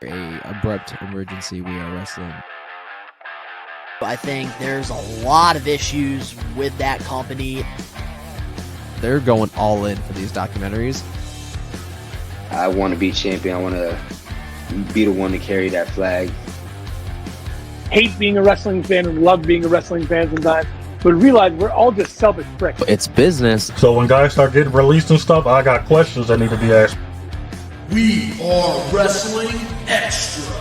A abrupt emergency. We are wrestling. I think there's a lot of issues with that company. They're going all in for these documentaries. I want to be champion. I want to be the one to carry that flag. Hate being a wrestling fan and love being a wrestling fan sometimes, but realize we're all just selfish pricks. It's business. So when guys start getting released and stuff, I got questions that need to be asked. We are Wrestling Extra.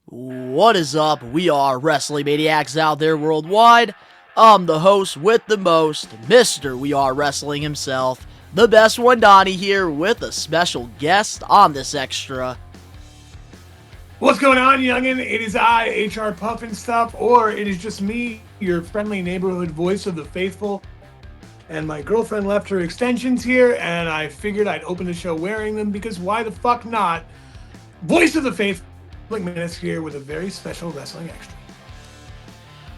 What is up? We are Wrestling Maniacs out there worldwide. I'm the host with the most, Mr. We Are Wrestling himself, the best one, Donnie, here with a special guest on this extra. What's going on, youngin'? It is I, HR Puffin Stuff, or it is just me, your friendly neighborhood voice of the faithful. And my girlfriend left her extensions here, and I figured I'd open the show wearing them because why the fuck not? Voice of the faithful, McManus here with a very special Wrestling Extra.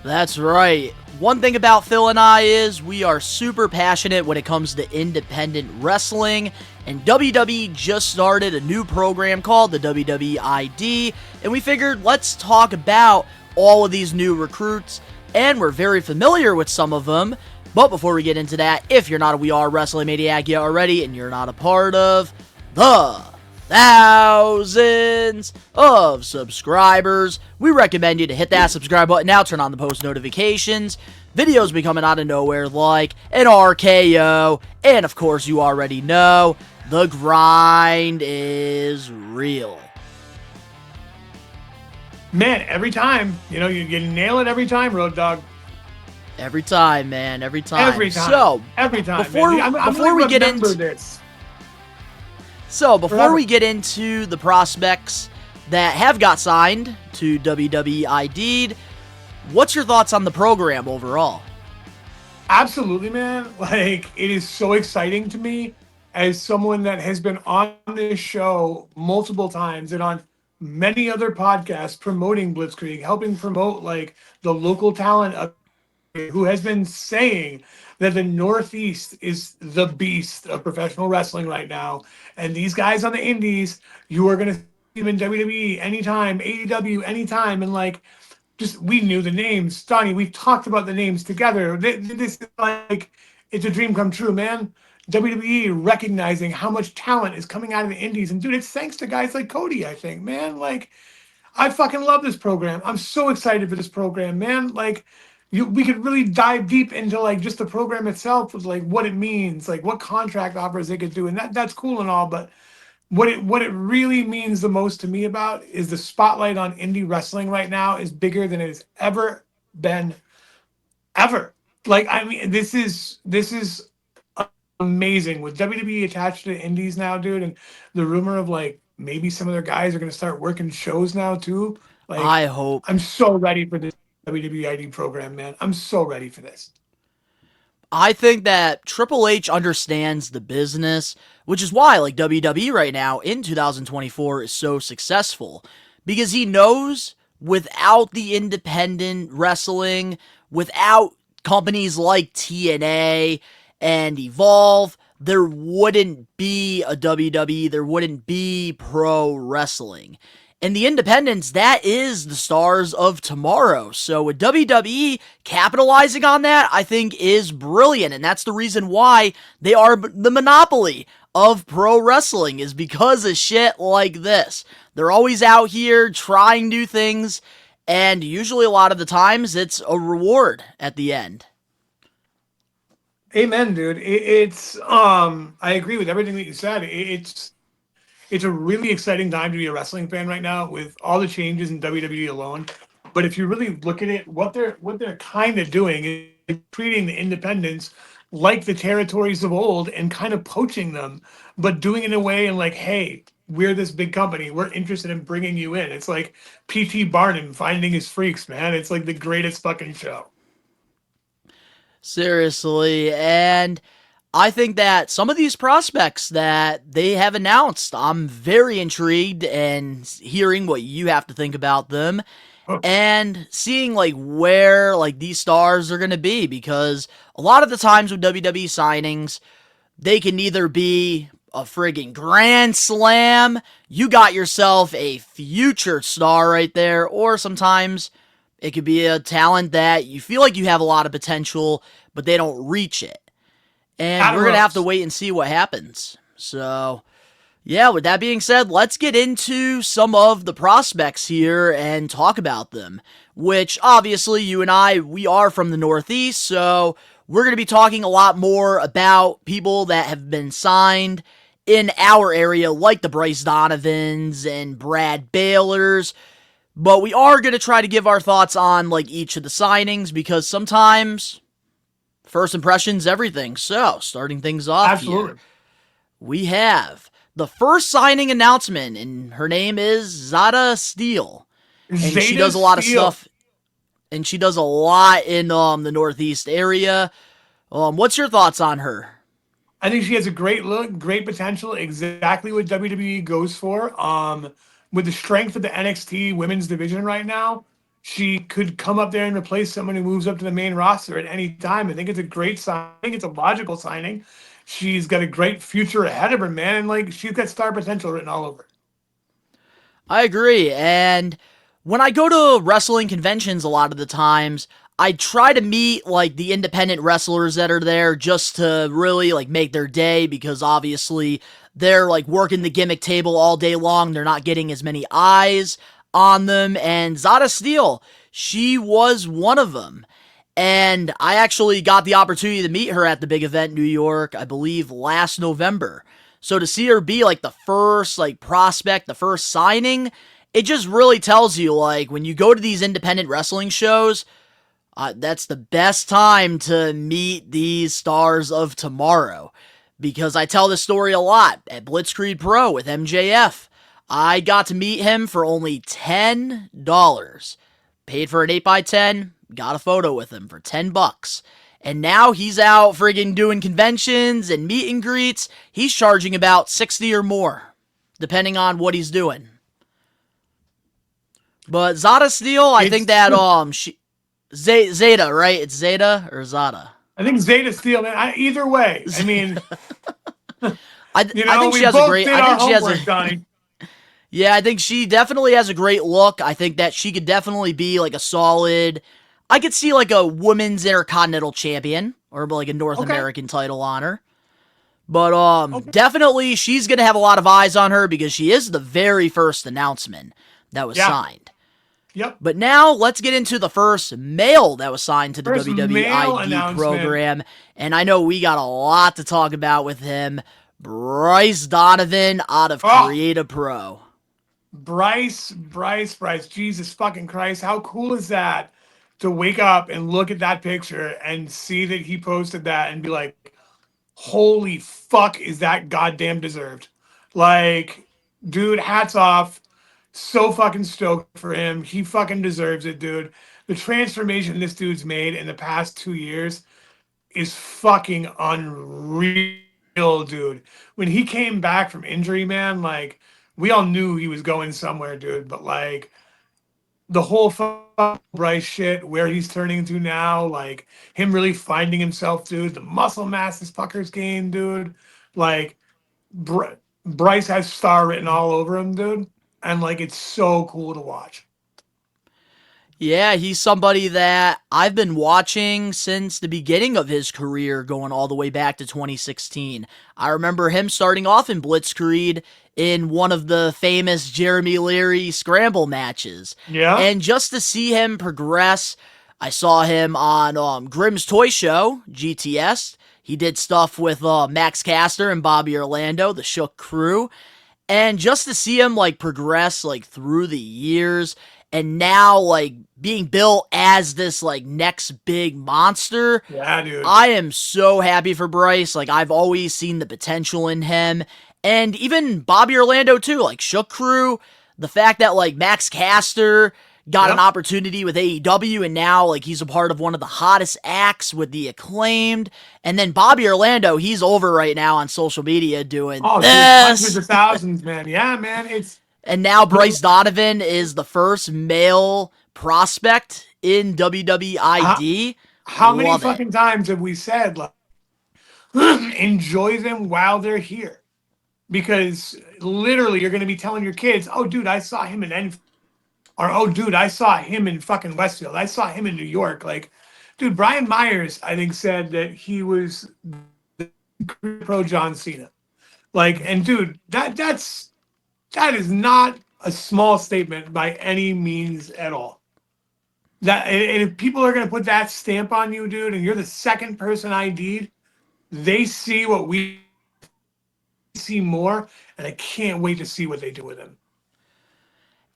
That's right. One thing about Phil and I is we are super passionate when it comes to independent wrestling, and WWE just started a new program called the WWE ID, and we figured let's talk about all of these new recruits, and we're very familiar with some of them. But before we get into that, if you're not a We Are Wrestling Maniac yet already, and you're not a part of the thousands of subscribers, we recommend you to hit that subscribe button now, turn on the post notifications. Videos be coming out of nowhere like an RKO, and of course you already know, the grind is real. Man, every time, you nail it every time, Road Dogg. Every time, man, every time. Every time. So, every time. Before, man. before we get into this. So, before we get into the prospects that have got signed to WWE ID'd, what's your thoughts on the program overall? Absolutely, man. Like, it is so exciting to me as someone that has been on this show multiple times and on many other podcasts promoting Blitzkrieg, helping promote, like, the local talent of who has been saying that the Northeast is the beast of professional wrestling right now. And these guys on the indies, you are going to see them in WWE anytime, AEW anytime. And like, just, we knew the names. Donnie, we've talked about the names together. This is like, it's a dream come true, man. WWE recognizing how much talent is coming out of the indies. And dude, it's thanks to guys like Cody, I think, man. Like, I fucking love this program. I'm so excited for this program, man. Like, we could really dive deep into like just the program itself with like what it means, like what contract offers they could do, and that's cool and all. But what it really means the most to me about is the spotlight on indie wrestling right now is bigger than it has ever been, ever. Like, I mean, this is amazing with WWE attached to indies now, dude, and the rumor of like maybe some of their guys are gonna start working shows now too. Like, I hope. I'm so ready for this WWE ID program, man. I'm so ready for this. I think that Triple H understands the business, which is why like WWE right now in 2024 is so successful, because he knows without the independent wrestling, without companies like TNA and Evolve, there wouldn't be a WWE, there wouldn't be pro wrestling. And the independents, that is the stars of tomorrow. So with WWE capitalizing on that, I think is brilliant. And that's the reason why they are the monopoly of pro wrestling, is because of shit like this. They're always out here trying new things, and usually a lot of the times it's a reward at the end. Amen, dude. It's I agree with everything that you said. It's a really exciting time to be a wrestling fan right now with all the changes in WWE alone. But if you really look at it, what they're kind of doing is treating the independents like the territories of old and kind of poaching them, but doing it in a way and like, hey, we're this big company. We're interested in bringing you in. It's like P.T. Barnum finding his freaks, man. It's like the greatest fucking show. Seriously, and I think that some of these prospects that they have announced, I'm very intrigued and hearing what you have to think about them and seeing like where like these stars are going to be, because a lot of the times with WWE signings, they can either be a friggin' grand slam, you got yourself a future star right there. Or sometimes it could be a talent that you feel like you have a lot of potential, but they don't reach it. And we're going to have to wait and see what happens. So, yeah, with that being said, let's get into some of the prospects here and talk about them. Which, obviously, you and I, we are from the Northeast, so we're going to be talking a lot more about people that have been signed in our area, like the Bryce Donovans and Brad Baylors. But we are going to try to give our thoughts on like each of the signings, because sometimes first impressions everything. So, starting things off here, we have the first signing announcement, and her name is Zada Steele. And she does a lot of stuff, and she does a lot in the Northeast area. What's your thoughts on her? I think she has a great look, great potential, exactly what WWE goes for. With the strength of the NXT women's division right now, she could come up there and replace someone who moves up to the main roster at any time. I think it's a great signing. I think it's a logical signing. She's got a great future ahead of her, man, and like she's got star potential written all over. I agree, and when I go to wrestling conventions a lot of the times, I try to meet like the independent wrestlers that are there just to really like make their day, because obviously they're like working the gimmick table all day long. They're not getting as many eyes on them, and Zada Steele, she was one of them. And I actually got the opportunity to meet her at the big event in New York, I believe last November. So to see her be like the first like prospect, the first signing, it just really tells you like when you go to these independent wrestling shows, that's the best time to meet these stars of tomorrow. Because I tell this story a lot at Blitzkrieg Pro with MJF. I got to meet him for only $10. Paid for an 8x10, got a photo with him for $10. And now he's out friggin' doing conventions and meet and greets. He's charging about 60 or more, depending on what he's doing. But Zada Steele, I think that Zeta, right? It's Zeta or Zada? I think Zeta Steele, man. Either way, I mean, I think she has a great. I think she has a. Donnie. Yeah, I think she definitely has a great look. I think that she could definitely be like a solid. I could see like a women's Intercontinental Champion or like a North American title on her. But definitely she's gonna have a lot of eyes on her because she is the very first announcement that was signed. Yep. But now let's get into the first male that was signed to the WWE ID program. And I know we got a lot to talk about with him. Bryce Donovan out of Creative Pro. Bryce. Jesus fucking Christ. How cool is that to wake up and look at that picture and see that he posted that and be like, holy fuck, is that goddamn deserved? Like, dude, hats off. So fucking stoked for him. He fucking deserves it, dude. The transformation this dude's made in the past 2 years is fucking unreal, dude. When he came back from injury, man, like, we all knew he was going somewhere, dude. But, like, the whole Bryce shit, where he's turning into now, like, him really finding himself, dude. The muscle mass this fucker's gained, dude. Like, Bryce has star written all over him, dude. And, like, it's so cool to watch. Yeah, he's somebody that I've been watching since the beginning of his career, going all the way back to 2016. I remember him starting off in Blitzkrieg in one of the famous Jeremy Leary scramble matches. Yeah. And just to see him progress, I saw him on Grimm's Toy Show, GTS. He did stuff with Max Caster and Bobby Orlando, the Shook Crew. And just to see him, like, progress, like, through the years, and now, like, being built as this, like, next big monster. Yeah, dude. I am so happy for Bryce. Like, I've always seen the potential in him. And even Bobby Orlando, too. Like, Shook Crew, the fact that, like, Max Caster got an opportunity with AEW, and now, like, he's a part of one of the hottest acts with the Acclaimed. And then Bobby Orlando, he's over right now on social media doing this. Dude, hundreds of thousands, man. Yeah, man. And now Bryce Donovan is the first male prospect in WWE ID. How many fucking times have we said, like, enjoy them while they're here? because literally you're going to be telling your kids, "Oh, dude, I saw him in Enfield," or "Oh, dude, I saw him in fucking Westfield. I saw him in New York." Like, dude, Brian Myers, I think, said that he was pro John Cena. Like, and dude, that is not a small statement by any means at all. That, and if people are gonna put that stamp on you, dude, and you're the second person ID'd, they see what we see more, and I can't wait to see what they do with him.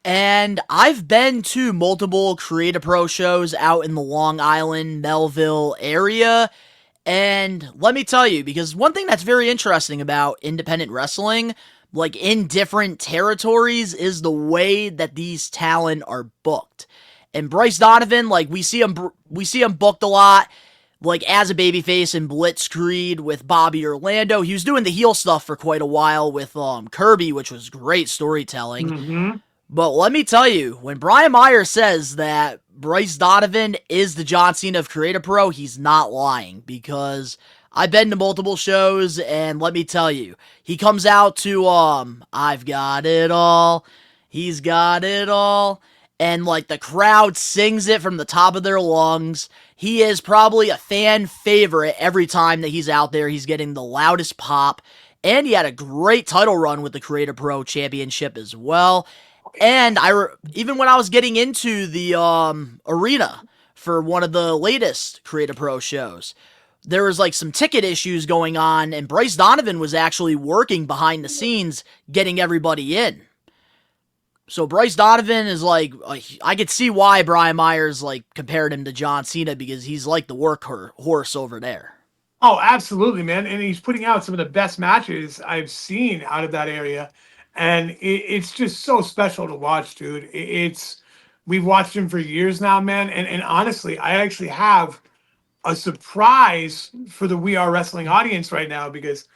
And I've been to multiple Create a Pro shows out in the Long Island, Melville area. And let me tell you, because one thing that's very interesting about independent wrestling, like in different territories, is the way that these talent are booked. And Bryce Donovan, like we see him booked a lot, like as a babyface in Blitzkrieg with Bobby Orlando. He was doing the heel stuff for quite a while with Kirby, which was great storytelling. Mm-hmm. But let me tell you, when Brian Myers says that Bryce Donovan is the John Cena of Create a Pro, he's not lying, because I've been to multiple shows, and let me tell you, he comes out to, I've got it all, he's got it all, and like the crowd sings it from the top of their lungs. He is probably a fan favorite every time that he's out there. He's getting the loudest pop, and he had a great title run with the Create a Pro Championship as well. And even when I was getting into the arena for one of the latest Create a Pro shows, there was like some ticket issues going on, and Bryce Donovan was actually working behind the scenes getting everybody in. So Bryce Donovan is like, I could see why Brian Myers like compared him to John Cena, because he's like the workhorse over there. Oh, absolutely, man. And he's putting out some of the best matches I've seen out of that area. And it's just so special to watch, dude. We've watched him for years now, man. And honestly, I actually have a surprise for the We Are Wrestling audience right now, because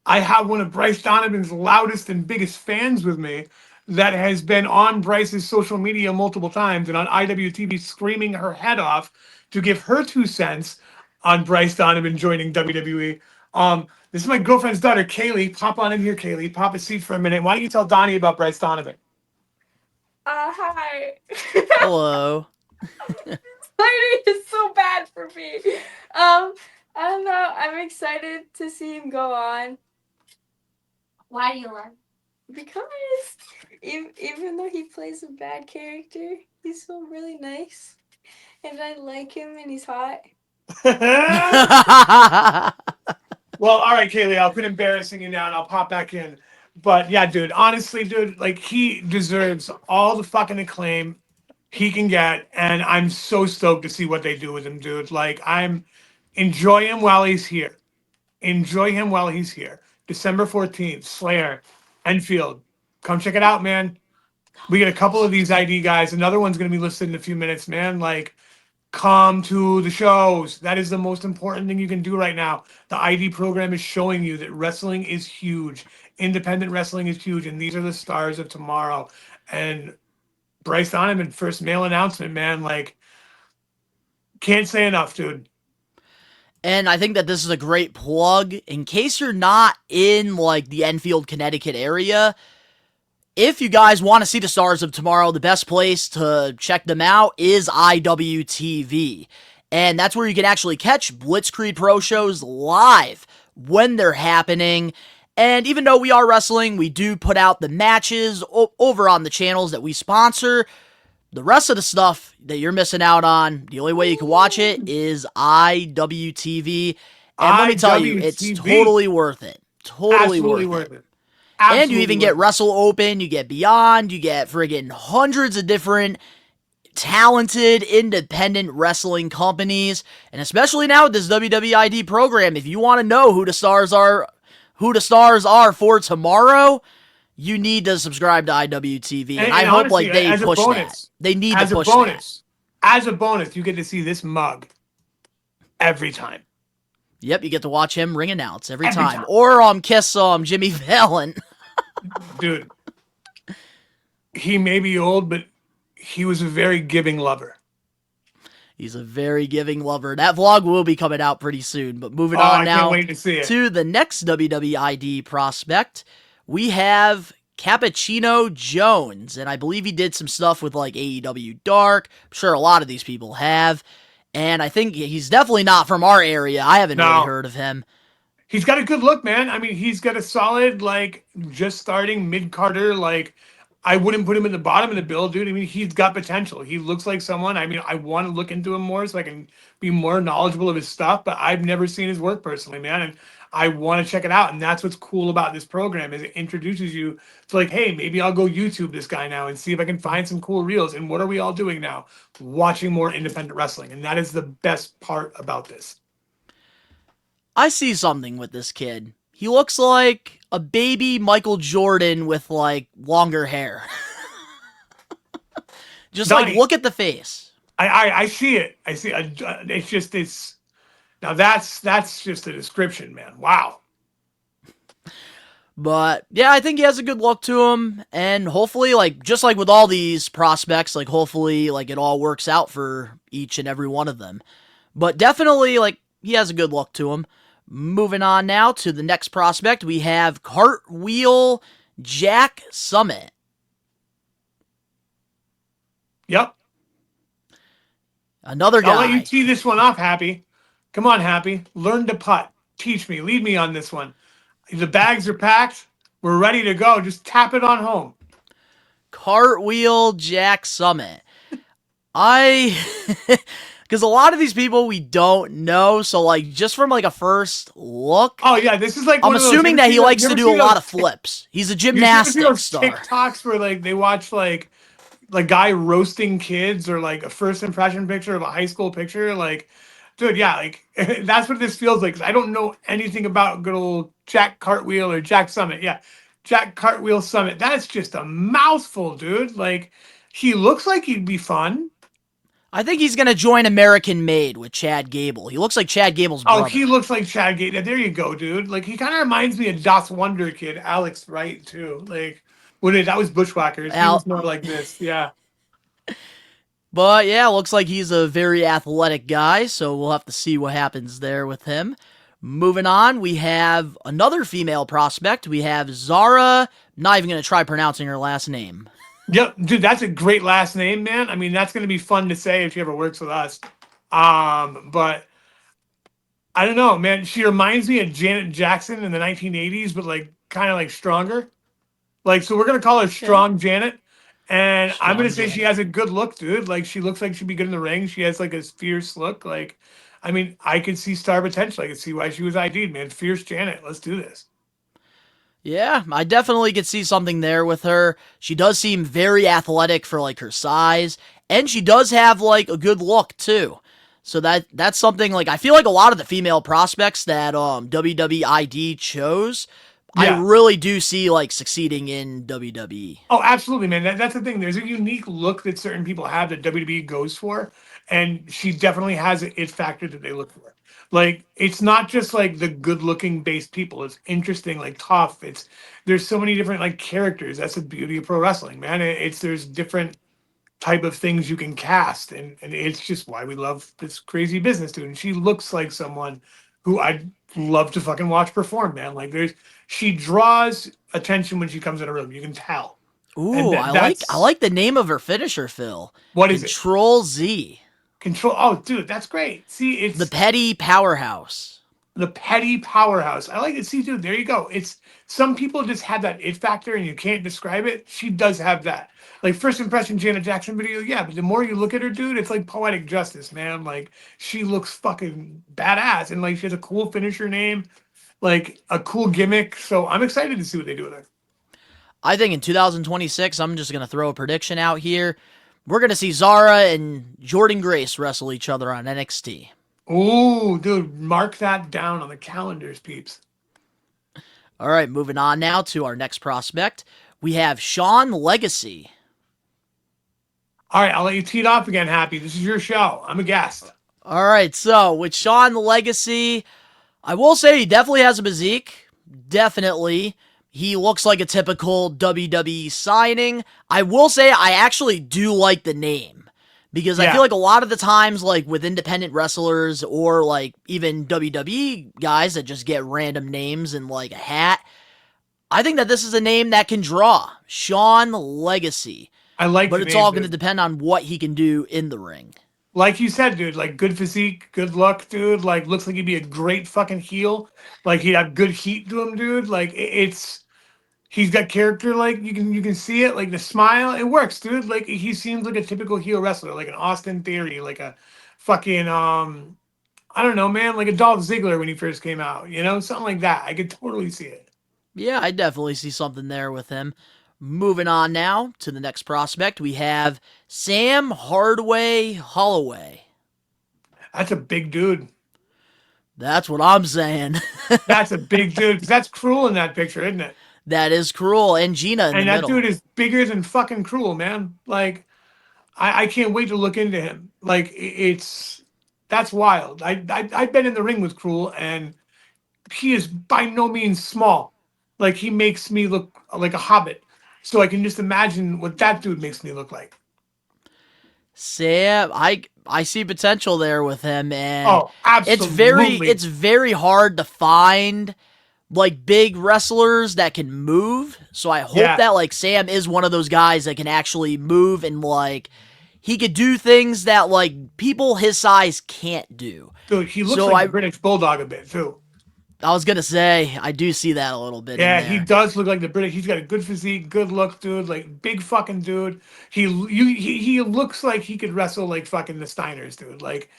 I have one of Bryce Donovan's loudest and biggest fans with me that has been on Bryce's social media multiple times and on IWTV screaming her head off to give her 2 cents on Bryce Donovan joining WWE. This is my girlfriend's daughter, Kaylee. Pop on in here, Kaylee. Pop a seat for a minute. Why don't you tell Donnie about Bryce Donovan? Hi. Hello. Lighting is so bad for me. I don't know. I'm excited to see him go on. Why do you love? Because even though he plays a bad character, he's still really nice, and I like him, and he's hot. Well, all right, Kaylee, I'll quit embarrassing you now and I'll pop back in. But yeah, dude, honestly, dude, like he deserves all the fucking acclaim he can get. And I'm so stoked to see what they do with him, dude. Like, enjoy him while he's here. Enjoy him while he's here. December 14th, Slayer, Enfield. Come check it out, man. We get a couple of these ID guys. Another one's going to be listed in a few minutes, man. Like, come to the shows. That is the most important thing you can do right now. The ID program is showing you that wrestling is huge. Independent wrestling is huge, and these are the stars of tomorrow. And Bryce Donovan, first male announcement, man. Like, can't say enough, dude. And I think that this is a great plug in case you're not in like the Enfield, Connecticut area. If you guys want to see the stars of tomorrow, the best place to check them out is IWTV. And that's where you can actually catch Blitzkrieg Pro shows live when they're happening. And even though we are wrestling, we do put out the matches over on the channels that we sponsor. The rest of the stuff that you're missing out on, the only way you can watch it is IWTV. And let me tell you, it's totally worth it. Totally worth it. Absolutely, and you even get Wrestle Open, you get Beyond, you get friggin' hundreds of different talented independent wrestling companies. And especially now with this WWID program, if you want to know who the stars are for tomorrow, you need to subscribe to IWTV. And I hope honestly, like they push that. They need to push that. As a bonus, you get to see this mug every time. Yep, you get to watch him ring announce every time. Or kiss Jimmy Fallon. Dude, he may be old, but he was a very giving lover. He's a very giving lover. That vlog will be coming out pretty soon. But moving on now can't wait to see it. To the next WWID prospect, we have Cappuccino Jones, and I believe he did some stuff with like AEW Dark. I'm sure a lot of these people have, and I think he's definitely not from our area. I haven't really heard of him. He's got a good look, man. I mean, he's got a solid, like, just starting mid-carder. Like, I wouldn't put him in the bottom of the bill, dude. I mean, he's got potential. He looks like someone. I mean, I want to look into him more so I can be more knowledgeable of his stuff, but I've never seen his work personally, man. And I want to check it out. And that's what's cool about this program is it introduces you to, like, hey, maybe I'll go YouTube this guy now and see if I can find some cool reels. And what are we all doing now? Watching more independent wrestling. And that is the best part about this. I see something with this kid. He looks like a baby Michael Jordan with, like, longer hair. Just, Donnie, like, look at the face. I see it. I see it. It's now that's just a description, man. Wow. But, yeah, I think he has a good look to him. And hopefully, like, just like with all these prospects, like, hopefully, like, it all works out for each and every one of them. But definitely, like, he has a good look to him. Moving on now to the next prospect, we have Cartwheel Jack Summit. Yep. Another guy. I'll let you tee this one off, Happy. Come on, Happy. Learn to putt. Teach me. Lead me on this one. The bags are packed. We're ready to go. Just tap it on home. Cartwheel Jack Summit. Because a lot of these people we don't know, so like just from like a first look. Oh yeah, this is like I'm assuming that he likes to do a lot of flips. He's a gymnastics star. TikToks where like they watch like guy roasting kids or like a first impression picture of a high school picture. Like, dude, yeah, like that's what this feels like. 'Cause I don't know anything about good old Jack Cartwheel or Jack Summit. Yeah, Jack Cartwheel Summit. That's just a mouthful, dude. Like he looks like he'd be fun. I think he's going to join American Made with Chad Gable. He looks like Chad Gable's brother. Oh, he looks like Chad Gable. There you go, dude. Like, he kind of reminds me of Das Wonder Kid, Alex Wright, too. Like, that was Bushwhackers. He was more like this, yeah. But, yeah, looks like he's a very athletic guy, so we'll have to see what happens there with him. Moving on, we have another female prospect. We have Zara. Not even going to try pronouncing her last name. Yep, dude, that's a great last name, man. I mean, that's going to be fun to say if she ever works with us. But I don't know, man. She reminds me of Janet Jackson in the 1980s, but like kind of like stronger. Like, so we're going to call her Strong Janet. And I'm going to say she has a good look, dude. Like, she looks like she'd be good in the ring. She has like a fierce look. Like, I mean, I could see star potential. I could see why she was ID'd, man. Fierce Janet. Let's do this. Yeah, I definitely could see something there with her. She does seem very athletic for like her size, and she does have like a good look too. So that's something like I feel like a lot of the female prospects that WWID chose, I really do see like succeeding in WWE. Oh, absolutely, man. That's the thing. There's a unique look that certain people have that WWE goes for, and she definitely has an it factor that they look for. Like, it's not just like the good-looking based people. It's interesting, like tough. There's so many different like characters. That's the beauty of pro wrestling, man. There's different type of things you can cast, and it's just why we love this crazy business, dude. And she looks like someone who I'd love to fucking watch perform, man. Like she draws attention when she comes in a room. You can tell. Ooh, I like the name of her finisher, Phil. What is it? Control Z. Control. Oh, dude, that's great. See, it's the petty powerhouse. The petty powerhouse. I like it. See, dude, there you go. It's some people just have that it factor and you can't describe it. She does have that. Like first impression Janet Jackson video, yeah, but the more you look at her, dude, it's like poetic justice, man. Like she looks fucking badass and like she has a cool finisher name, like a cool gimmick. So I'm excited to see what they do with her. I think in 2026, I'm just gonna throw a prediction out here. We're going to see Zara and Jordynne Grace wrestle each other on NXT. Ooh, dude, mark that down on the calendars, peeps. All right, moving on now to our next prospect. We have Sean Legacy. All right, I'll let you tee it off again, Happy. This is your show. I'm a guest. All right, so with Sean Legacy, I will say he definitely has a physique. Definitely. He looks like a typical WWE signing. I will say I actually do like the name because I feel like a lot of the times, like with independent wrestlers or like even WWE guys that just get random names and like a hat, I think that this is a name that can draw. Sean Legacy. I like But the it's name, all going to dude. depend on what he can do in the ring. Like you said, dude, like good physique, good look, dude. Like looks like he'd be a great fucking heel. Like he'd have good heat to him, dude. Like it's he's got character. Like you can see it. Like the smile, it works, dude. Like he seems like a typical heel wrestler, like an Austin Theory, like a fucking I don't know, man, like a Dolph Ziggler when he first came out. You know, something like that. I could totally see it. Yeah, I definitely see something there with him. Moving on now to the next prospect, we have Sam Hardway Holloway. That's a big dude. That's what I'm saying. That's a big dude. 'Cause that's Cruel in that picture, isn't it? That is Cruel and Gina in the And that middle. dude is bigger than fucking Cruel, man. Like I can't wait to look into him. Like it's that's wild. I've been in the ring with Cruel, and he is by no means small. Like he makes me look like a hobbit. So I can just imagine what that dude makes me look like. Sam, I see potential there with him, and Oh, absolutely. it's very hard to find like big wrestlers that can move. So I hope Yeah. that like Sam is one of those guys that can actually move and like he could do things that like people his size can't do. Dude, he looks So like a British Bulldog a bit too. I was gonna say I do see that a little bit Yeah, in he there. does look like the British. He's got a good physique, good look, dude. Like big fucking dude. He looks like he could wrestle like fucking the Steiners, dude. Like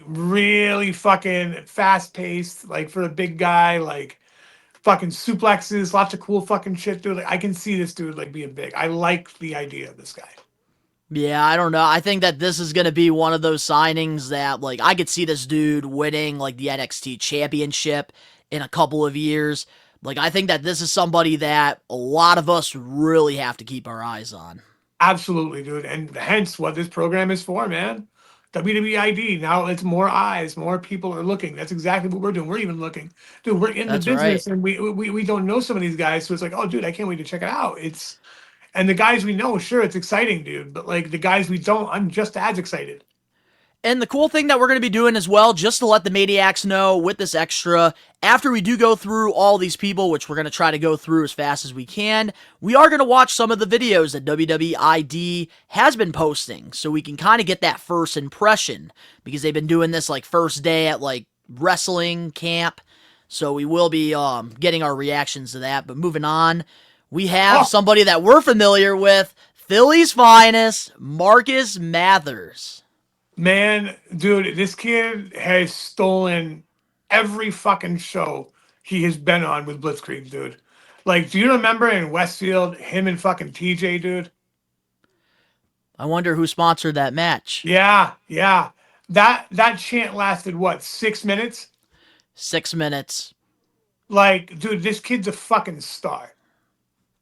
really fucking fast paced. Like for a big guy, like fucking suplexes, lots of cool fucking shit, dude. Like I can see this dude like being big. I like the idea of this guy. Yeah, I don't know. I think that this is going to be one of those signings that, like, I could see this dude winning, like, the NXT championship in a couple of years. Like, I think that this is somebody that a lot of us really have to keep our eyes on. Absolutely, dude. And hence what this program is for, man. WWE ID. Now it's more eyes, more people are looking. That's exactly what we're doing. We're even looking. Dude, we're in the That's right. business and we don't know some of these guys. So it's like, oh dude, I can't wait to check it out. It's and the guys we know, sure, it's exciting, dude. But like the guys we don't, I'm just as excited. And the cool thing that we're going to be doing as well, just to let the Maniacs know with this extra, after we do go through all these people, which we're going to try to go through as fast as we can, we are going to watch some of the videos that WWID has been posting, so we can kind of get that first impression, because they've been doing this like first day at like wrestling camp, so we will be getting our reactions to that. But moving on, we have somebody that we're familiar with, Philly's finest, Marcus Mathers. Man, dude, this kid has stolen every fucking show he has been on with Blitzkrieg, dude. Like, do you remember in Westfield, him and fucking TJ, dude? I wonder who sponsored that match. Yeah, yeah. That chant lasted what, 6 minutes? 6 minutes. Like, dude, this kid's a fucking star.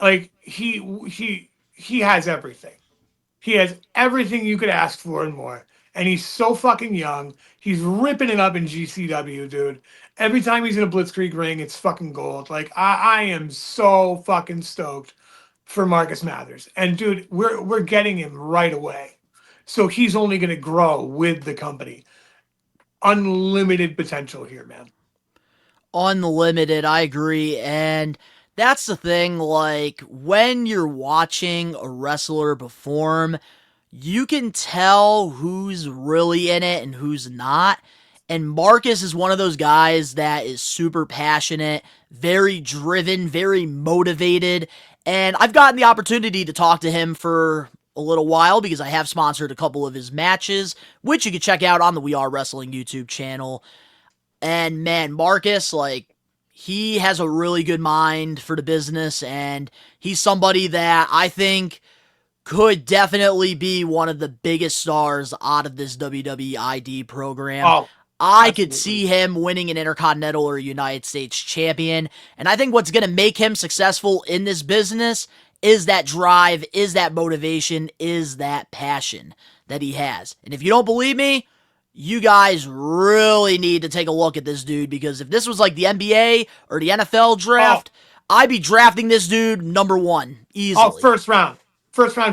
Like, he has everything. He has everything you could ask for and more. And he's so fucking young. He's ripping it up in GCW, dude. Every time he's in a Blitzkrieg ring, it's fucking gold. Like I am so fucking stoked for Marcus Mathers. And dude, we're getting him right away. So he's only gonna grow with the company. Unlimited potential here, man. Unlimited, I agree. And that's the thing, like, when you're watching a wrestler perform, you can tell who's really in it and who's not. And Marcus is one of those guys that is super passionate, very driven, very motivated. And I've gotten the opportunity to talk to him for a little while because I have sponsored a couple of his matches, which you can check out on the We Are Wrestling YouTube channel. And man, Marcus, like, he has a really good mind for the business, and he's somebody that I think could definitely be one of the biggest stars out of this WWE ID program. Oh, I could see him winning an Intercontinental or United States champion, and I think what's going to make him successful in this business is that drive, is that motivation, is that passion that he has. And if you don't believe me, you guys really need to take a look at this dude, because if this was like the NBA or the NFL draft, I'd be drafting this dude number one easily. Oh, first round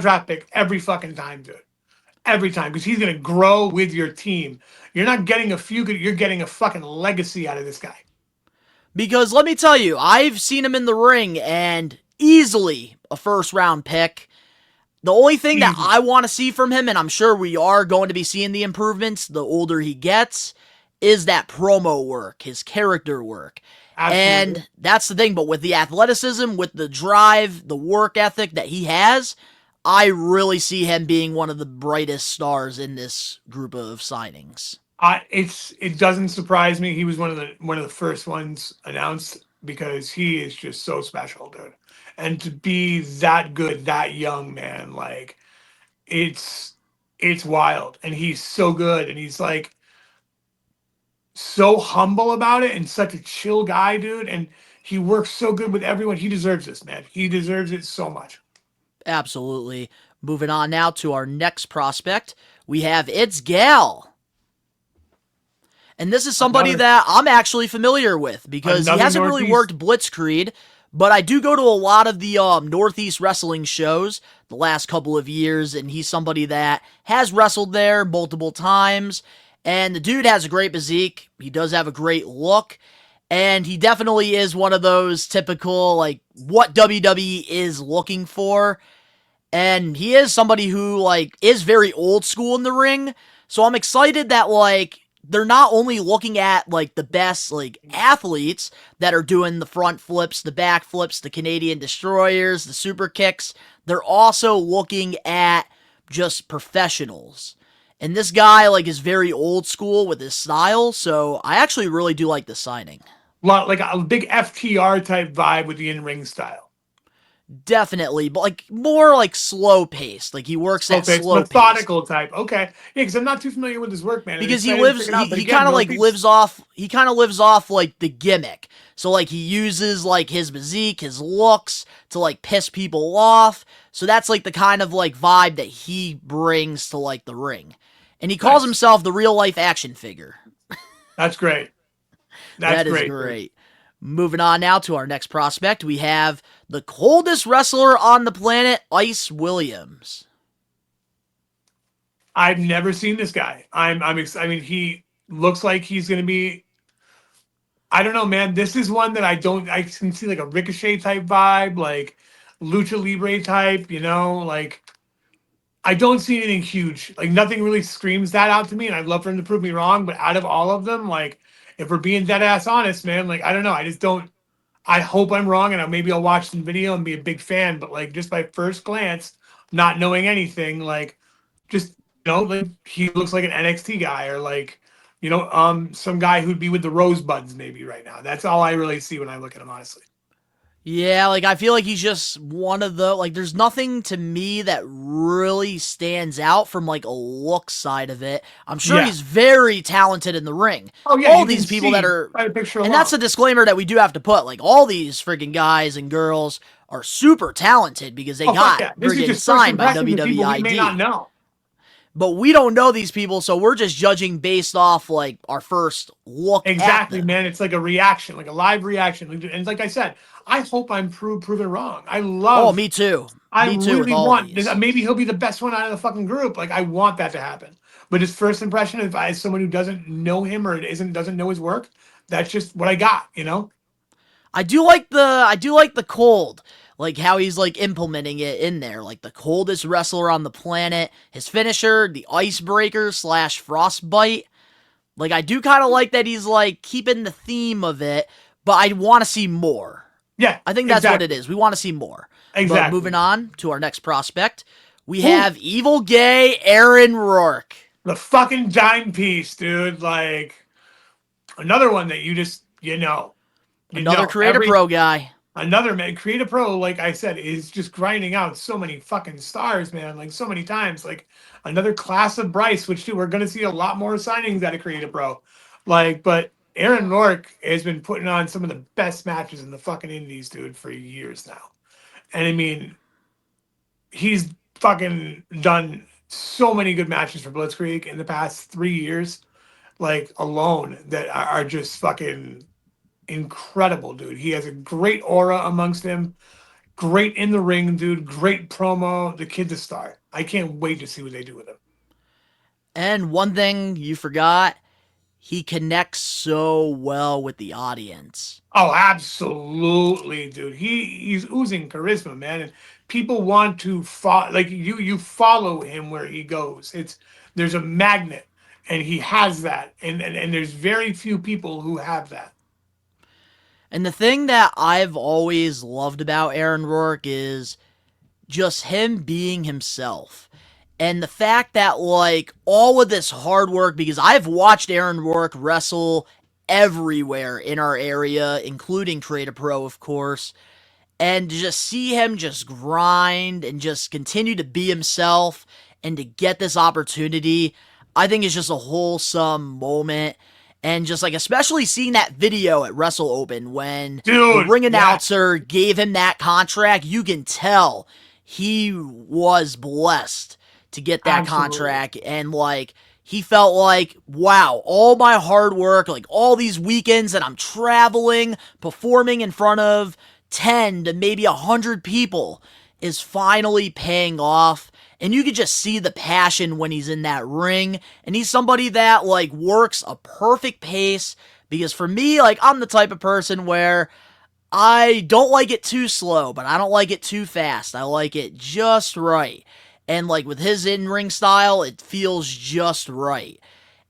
draft pick every fucking time, dude. Every time, because he's gonna grow with your team. You're not getting a few good. You're getting a fucking legacy out of this guy. Because let me tell you, I've seen him in the ring and easily a first round pick. The only thing that I want to see from him, and I'm sure we are going to be seeing the improvements the older he gets, is that promo work, his character work. Absolutely. And that's the thing, but with the athleticism, with the drive, the work ethic that he has, I really see him being one of the brightest stars in this group of signings. It doesn't surprise me. He was one of the first ones announced because he is just so special, dude. And to be that good, that young, man, like it's it's wild. And he's so good, and he's like so humble about it, and such a chill guy, dude. And he works so good with everyone. He deserves this, man. He deserves it so much. Absolutely. Moving on now to our next prospect, we have It's Gal. And this is somebody that I'm actually familiar with because he hasn't really worked Blitzkrieg, but I do go to a lot of the Northeast wrestling shows the last couple of years, and he's somebody that has wrestled there multiple times. And the dude has a great physique. He does have a great look. And he definitely is one of those typical, like, what WWE is looking for. And he is somebody who, like, is very old school in the ring. So I'm excited that, like, they're not only looking at, like, the best, like, athletes that are doing the front flips, the back flips, the Canadian destroyers, the super kicks. They're also looking at just professionals. And this guy, like, is very old school with his style. So I actually really do like this signing. Like a big FTR type vibe with the in-ring style. Definitely, but like more like slow paced. Like he works at slow methodical type. Okay, yeah, because I'm not too familiar with his work, man. Because he lives, he kind of like lives off. He kind of lives off like the gimmick. So like he uses like his physique, his looks to like piss people off. So that's like the kind of like vibe that he brings to like the ring, and he calls himself the real life action figure. That's great. That is great. Moving on now to our next prospect, we have the coldest wrestler on the planet, Ice Williams. I've never seen this guy. I mean, he looks like he's going to be. I don't know, man. This is one that I can see like a Ricochet type vibe, like Lucha Libre type. You know, like I don't see anything huge. Like nothing really screams that out to me, and I'd love for him to prove me wrong. But out of all of them, like if we're being dead ass honest, man, like I don't know. I just don't. I hope I'm wrong, and maybe I'll watch some video and be a big fan. But like just by first glance, not knowing anything, like just like he looks like an NXT guy or like some guy who'd be with the Rosebuds maybe right now. That's all I really see when I look at him, honestly. Yeah, like I feel like he's just one of the like there's nothing to me that really stands out from like a look side of it. I'm sure he's very talented in the ring. Oh yeah, all these people that are and that's a disclaimer that we do have to put. Like all these freaking guys and girls are super talented because they got freaking signed by WWE We may not know. But we don't know these people, so we're just judging based off like our first look. Exactly, man. It's like a reaction, like a live reaction. And like I said, I hope I'm proven wrong. I love. Oh, me too. I really want. Maybe he'll be the best one out of the fucking group. Like I want that to happen. But his first impression, if as someone who doesn't know him or doesn't know his work, that's just what I got. You know. I do like the cold. Like how he's like implementing it in there. Like the coldest wrestler on the planet. His finisher, the icebreaker / frostbite. Like I do kind of like that he's like keeping the theme of it, but I want to see more. Yeah. I think that's what it is. We want to see more. Exactly. But moving on to our next prospect, we have evil gay Aaron Rourke. The fucking dime piece, dude. Like another one that another Creator Pro guy. Another man, Creator Pro, like I said, is just grinding out so many fucking stars, man. Like so many times. Like another class of Bryce, which we're gonna see a lot more signings out of Creator Pro. Like, but Aaron Rourke has been putting on some of the best matches in the fucking indies, dude, for years now. And I mean, he's fucking done so many good matches for Blitzkrieg in the past 3 years, like alone, that are just fucking incredible, dude. He has a great aura amongst him. Great in the ring, dude. Great promo. The kid's a star. I can't wait to see what they do with him. And one thing you forgot, he connects so well with the audience. Oh, absolutely, dude. He's oozing charisma, man, and people want to follow. Like you follow him where he goes. There's a magnet, and he has that, and there's very few people who have that. And the thing that I've always loved about Aaron Rourke is just him being himself. And the fact that, like, all of this hard work, because I've watched Aaron Rourke wrestle everywhere in our area, including Create a Pro, of course, and to just see him just grind and just continue to be himself and to get this opportunity, I think is just a wholesome moment. And just like, especially seeing that video at Wrestle Open when the ring announcer gave him that contract, you can tell he was blessed to get that contract. And like, he felt like, wow, all my hard work, like all these weekends that I'm traveling, performing in front of 10 to maybe 100 people is finally paying off. And you could just see the passion when he's in that ring. And he's somebody that, like, works a perfect pace. Because for me, like, I'm the type of person where I don't like it too slow, but I don't like it too fast. I like it just right. And, like, with his in-ring style, it feels just right.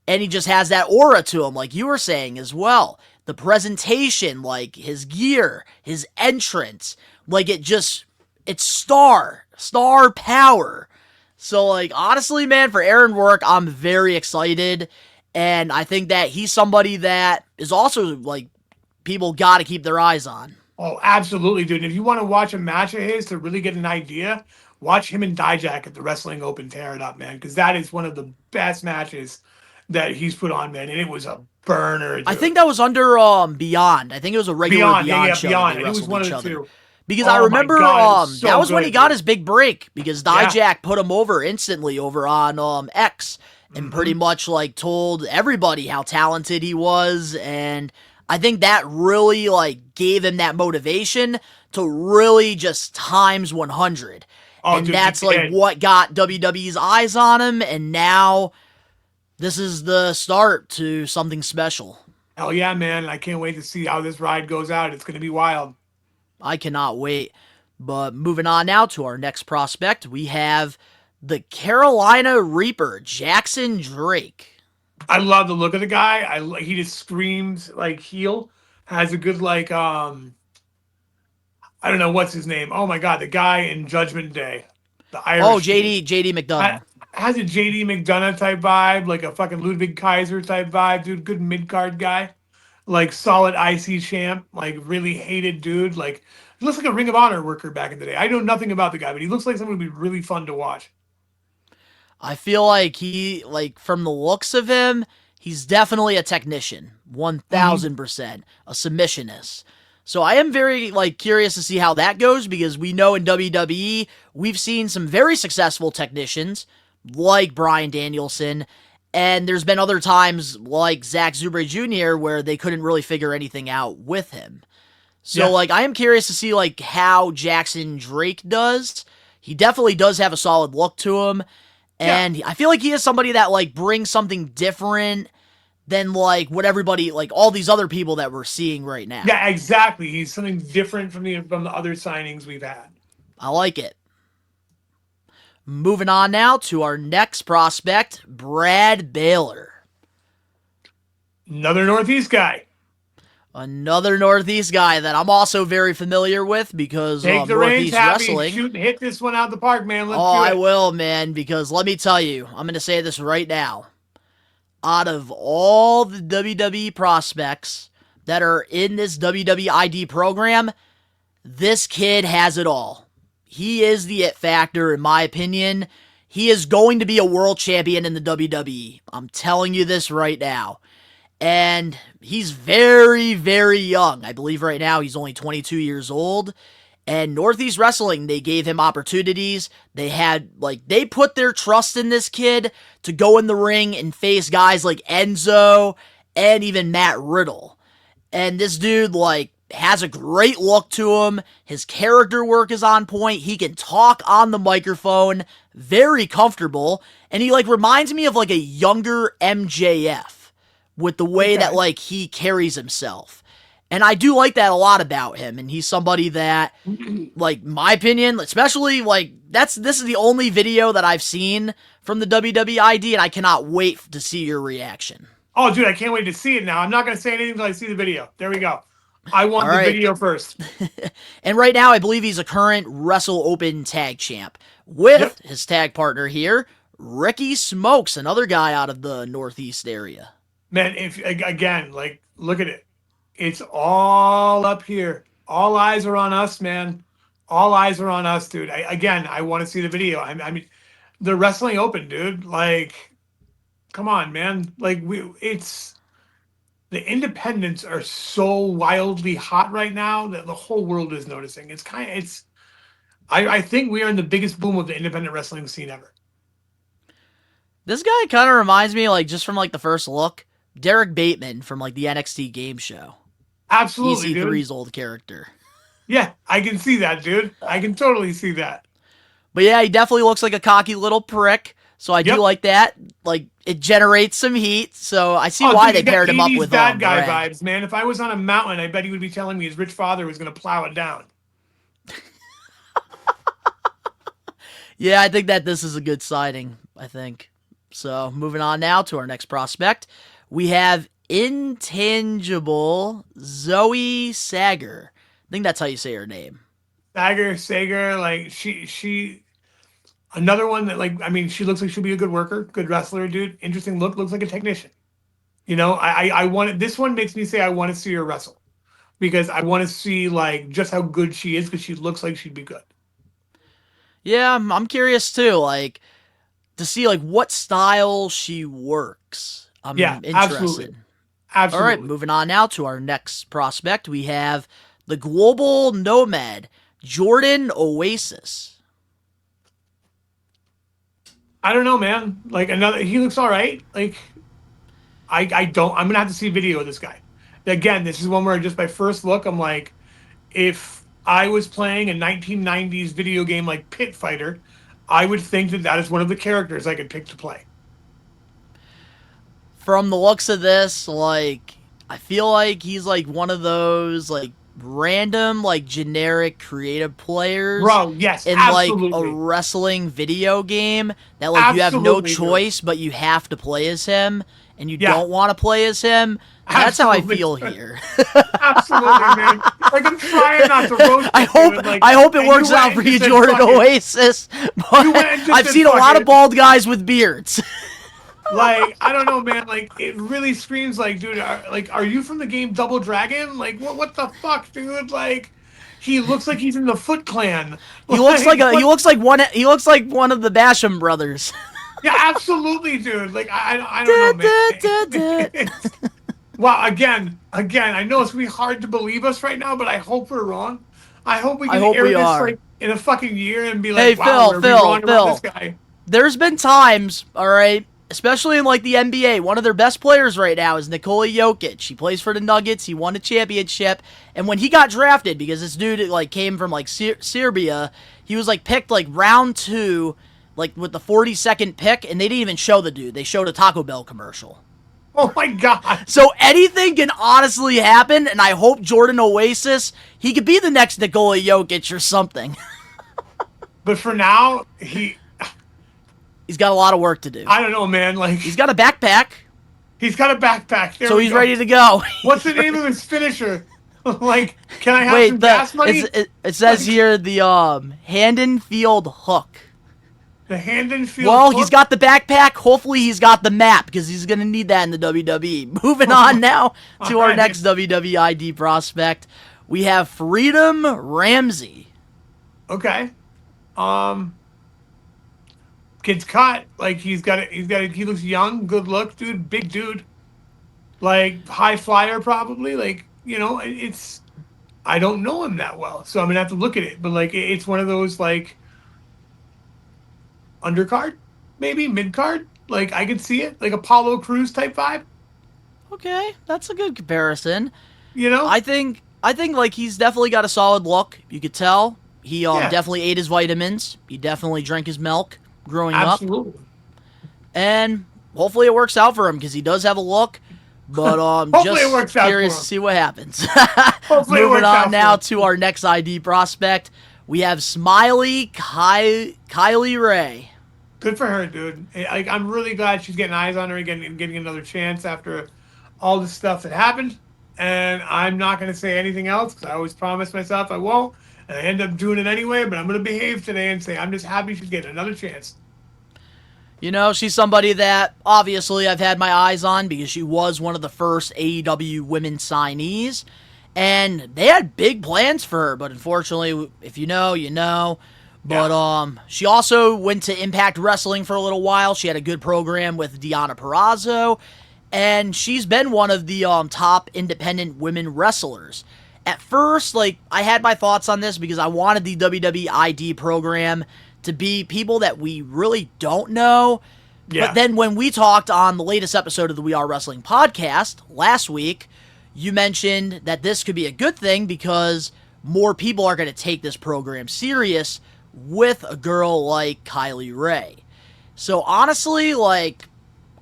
And he just has that aura to him, like you were saying as well. The presentation, like, his gear, his entrance, like, it's star power. So, like, honestly, man, for Aaron Rourke, I'm very excited, and I think that he's somebody that is also, like, people got to keep their eyes on. Oh, absolutely, dude. And if you want to watch a match of his to really get an idea, watch him and Dijak at the Wrestling Open tear it up, man, because that is one of the best matches that he's put on, man, and it was a burner. Dude. I think that was under Beyond. I think it was a regular Beyond show. Beyond. It was one of the two. Because I remember that was when he got his big break, because Dijak put him over instantly over on X and pretty much like told everybody how talented he was, and I think that really like gave him that motivation to really just times 100. And dude, that's like what got WWE's eyes on him, and now this is the start to something special. Hell yeah, man. I can't wait to see how this ride goes out. It's going to be wild. I cannot wait. But moving on now to our next prospect, we have the Carolina Reaper, Jackson Drake. I love the look of the guy. He just screams like heel. Has a good like I don't know what's his name. Oh my god, the guy in Judgment Day. The Irish. Oh, JD McDonough. Has a JD McDonough type vibe, like a fucking Ludwig Kaiser type vibe, dude. Good mid card guy. Like solid IC champ, like really hated dude. Like he looks like a Ring of Honor worker back in the day. I know nothing about the guy, but he looks like someone who'd be really fun to watch. I feel like from the looks of him, he's definitely a technician, 1000%, a submissionist. So I am very curious to see how that goes, because we know in WWE we've seen some very successful technicians like Bryan Danielson. And there's been other times like Zack Sabre Jr. where they couldn't really figure anything out with him. So, I am curious to see, how Jackson Drake does. He definitely does have a solid look to him. And I feel like he is somebody that, brings something different than, what everybody, all these other people that we're seeing right now. Yeah, exactly. He's something different from the other signings we've had. I like it. Moving on now to our next prospect, Brad Baylor. Another Northeast guy. Another Northeast guy that I'm also very familiar with because Take the Northeast reins, Happy. Wrestling. Shoot and hit this one out the park, man. Let's do I it. will, man, because let me tell you, I'm going to say this right now. Out of all the WWE prospects that are in this WWE ID program, this kid has it all. He is the it factor, in my opinion. He is going to be a world champion in the WWE. I'm telling you this right now. And he's very, very young. I believe right now he's only 22 years old. And Northeast Wrestling, they gave him opportunities. They had, they put their trust in this kid to go in the ring and face guys like Enzo and even Matt Riddle. And this dude, has a great look to him. His character work is on point. He can talk on the microphone. Very comfortable. And he, reminds me of, a younger MJF. with the way that like he carries himself. And I do like that a lot about him. And he's somebody that, like, my opinion, especially like this is the only video that I've seen from the WWE ID, and I cannot wait to see your reaction. Oh, dude, I can't wait to see it now. I'm not going to say anything until I see the video. There we go. I want the video first. And right now, I believe he's a current Wrestle Open tag champ with his tag partner here, Ricky Smokes, another guy out of the Northeast area. Man, again, like, look at it. It's all up here. All eyes are on us, man. All eyes are on us, dude. I want to see the video. I mean, the Wrestling Open, dude. Like, come on, man. Like, the independents are so wildly hot right now that the whole world is noticing. I think we are in the biggest boom of the independent wrestling scene ever. This guy kind of reminds me, like, just from like the first look, Derek Bateman from like the NXT game show. Absolutely, dude. EC3's old character. Yeah, I can see that, dude. I can totally see that. But yeah, he definitely looks like a cocky little prick. So I do like that. Like, it generates some heat. So I see why they paired him up with bad guy vibes, man. If I was on a mountain, I bet he would be telling me his rich father was going to plow it down. Yeah, I think that this is a good signing, I think. So moving on now to our next prospect. We have intangible Zoe Sager. I think that's how you say her name. Sager, like she another one that, like, I mean, she looks like she'll be a good worker, good wrestler, dude. Interesting look, looks like a technician. You know, I want this one makes me say I want to see her wrestle because I want to see like just how good she is because she looks like she'd be good. Yeah, I'm curious too, like to see like what style she works. I'm interested. Absolutely. All right, moving on now to our next prospect. We have the global nomad, Jordan Oasis. I don't know, man. Like, he looks all right. Like, I'm going to have to see a video of this guy. Again, this is one where just by first look, I'm like, if I was playing a 1990s video game like Pit Fighter, I would think that is one of the characters I could pick to play. From the looks of this, like, I feel like he's like one of those like random like generic creative players, bro. Yes, in absolutely. like a wrestling video game that like you have no choice but you have to play as him, and you don't want to play as him. That's how I feel here. Absolutely, man. Like, I'm trying not to roast. I hope it works out for you, Jordan Oasis. But I've seen a lot of bald guys with beards. Like, I don't know, man. Like, it really screams like, dude, are you from the game Double Dragon? Like, what the fuck, dude? Like, he looks like he's in the Foot Clan. He looks like one of the Basham brothers. Yeah, absolutely, dude. Like, I don't know, man. Well, again, I know it's gonna be hard to believe us right now, but I hope we're wrong. I hope we can air this like in a fucking year and be like, hey, wow, we're wrong Phil, about this guy. There's been times, all right, especially in like the NBA, one of their best players right now is Nikola Jokic. He plays for the Nuggets. He won a championship, and when he got drafted, because this dude like came from like Serbia, he was like picked like round 2, like with the 42nd pick, and they didn't even show the dude. They showed a Taco Bell commercial. Oh my god. So anything can honestly happen, and I hope Jordan Oasis, he could be the next Nikola Jokic or something. But for now, he's got a lot of work to do. I don't know, man. Like, he's got a backpack. He's got a backpack. So he's ready to go. What's the name of his finisher? Like, can I have some gas money? It says here the hand and field hook. The hand and field. Well, he's got the backpack. Hopefully, he's got the map because he's going to need that in the WWE. Moving on now to our next WWE ID prospect. We have Freedom Ramsey. Okay. Kid's cut. Like, he looks young, good look, dude, big dude. Like, high flyer probably. Like, you know, I don't know him that well, so I'm going to have to look at it. But, like, it's one of those, like, undercard, maybe mid-card. Like, I could see it, like Apollo Crews type vibe. Okay, that's a good comparison. You know, I think like he's definitely got a solid look. You could tell he definitely ate his vitamins. He definitely drank his milk growing up. Absolutely. And hopefully it works out for him because he does have a look. But Hopefully it works just out curious for to him. see what happens. Hopefully it Moving works out on for now him. to our next ID prospect. We have Smiley Kylie Ray. Good for her, dude. I'm really glad she's getting eyes on her again and getting another chance after all the stuff that happened. And I'm not going to say anything else because I always promise myself I won't. And I end up doing it anyway, but I'm going to behave today and say I'm just happy she's getting another chance. You know, she's somebody that obviously I've had my eyes on because she was one of the first AEW women signees. And they had big plans for her, but unfortunately, if you know, you know. But she also went to Impact Wrestling for a little while. She had a good program with Deonna Purrazzo, and she's been one of the top independent women wrestlers. At first, I had my thoughts on this because I wanted the WWE ID program to be people that we really don't know. Yeah. But then when we talked on the latest episode of the We Are Wrestling podcast last week, you mentioned that this could be a good thing because more people are going to take this program serious with a girl like Kylie Ray. So honestly,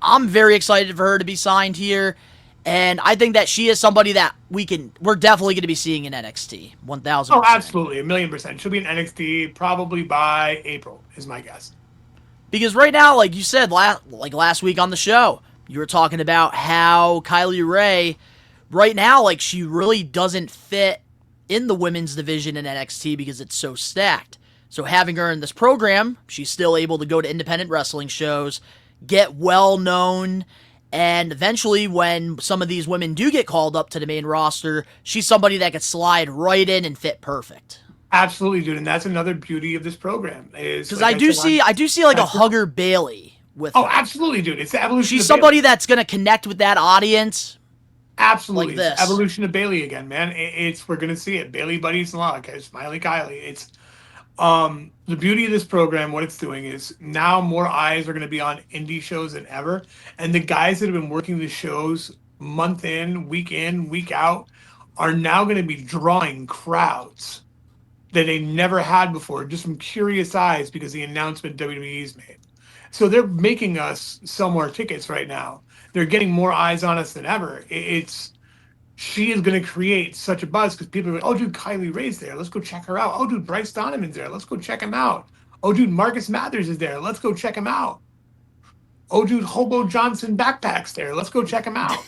I'm very excited for her to be signed here, and I think that she is somebody that we're definitely going to be seeing in NXT. 1,000%. Oh, absolutely, 1,000,000%. She'll be in NXT probably by April, is my guess. Because right now, like you said, last week on the show, you were talking about how Kylie Ray, right now, she really doesn't fit in the women's division in NXT because it's so stacked. So having her in this program, she's still able to go to independent wrestling shows, get well known, and eventually when some of these women do get called up to the main roster, she's somebody that could slide right in and fit perfect. Absolutely, dude, and that's another beauty of this program is because I do see a Hugger Bailey with her. Absolutely, dude. It's the evolution. She's of somebody Bailey. that's gonna connect with that audience. Absolutely, like this. It's the evolution of Bailey again, man. We're gonna see it. Bailey Buddy's Law, okay, Smiley Kylie. It's the beauty of this program. What it's doing is now more eyes are gonna be on indie shows than ever, and the guys that have been working the shows month in, week out, are now gonna be drawing crowds that they never had before, just from curious eyes because the announcement WWE's made. So they're making us sell more tickets right now. They're getting more eyes on us than ever. She is going to create such a buzz because people are like, oh, dude, Kylie Ray's there. Let's go check her out. Oh, dude, Bryce Donovan's there. Let's go check him out. Oh, dude, Marcus Mathers is there. Let's go check him out. Oh, dude, Hobo Johnson Backpack's there. Let's go check him out.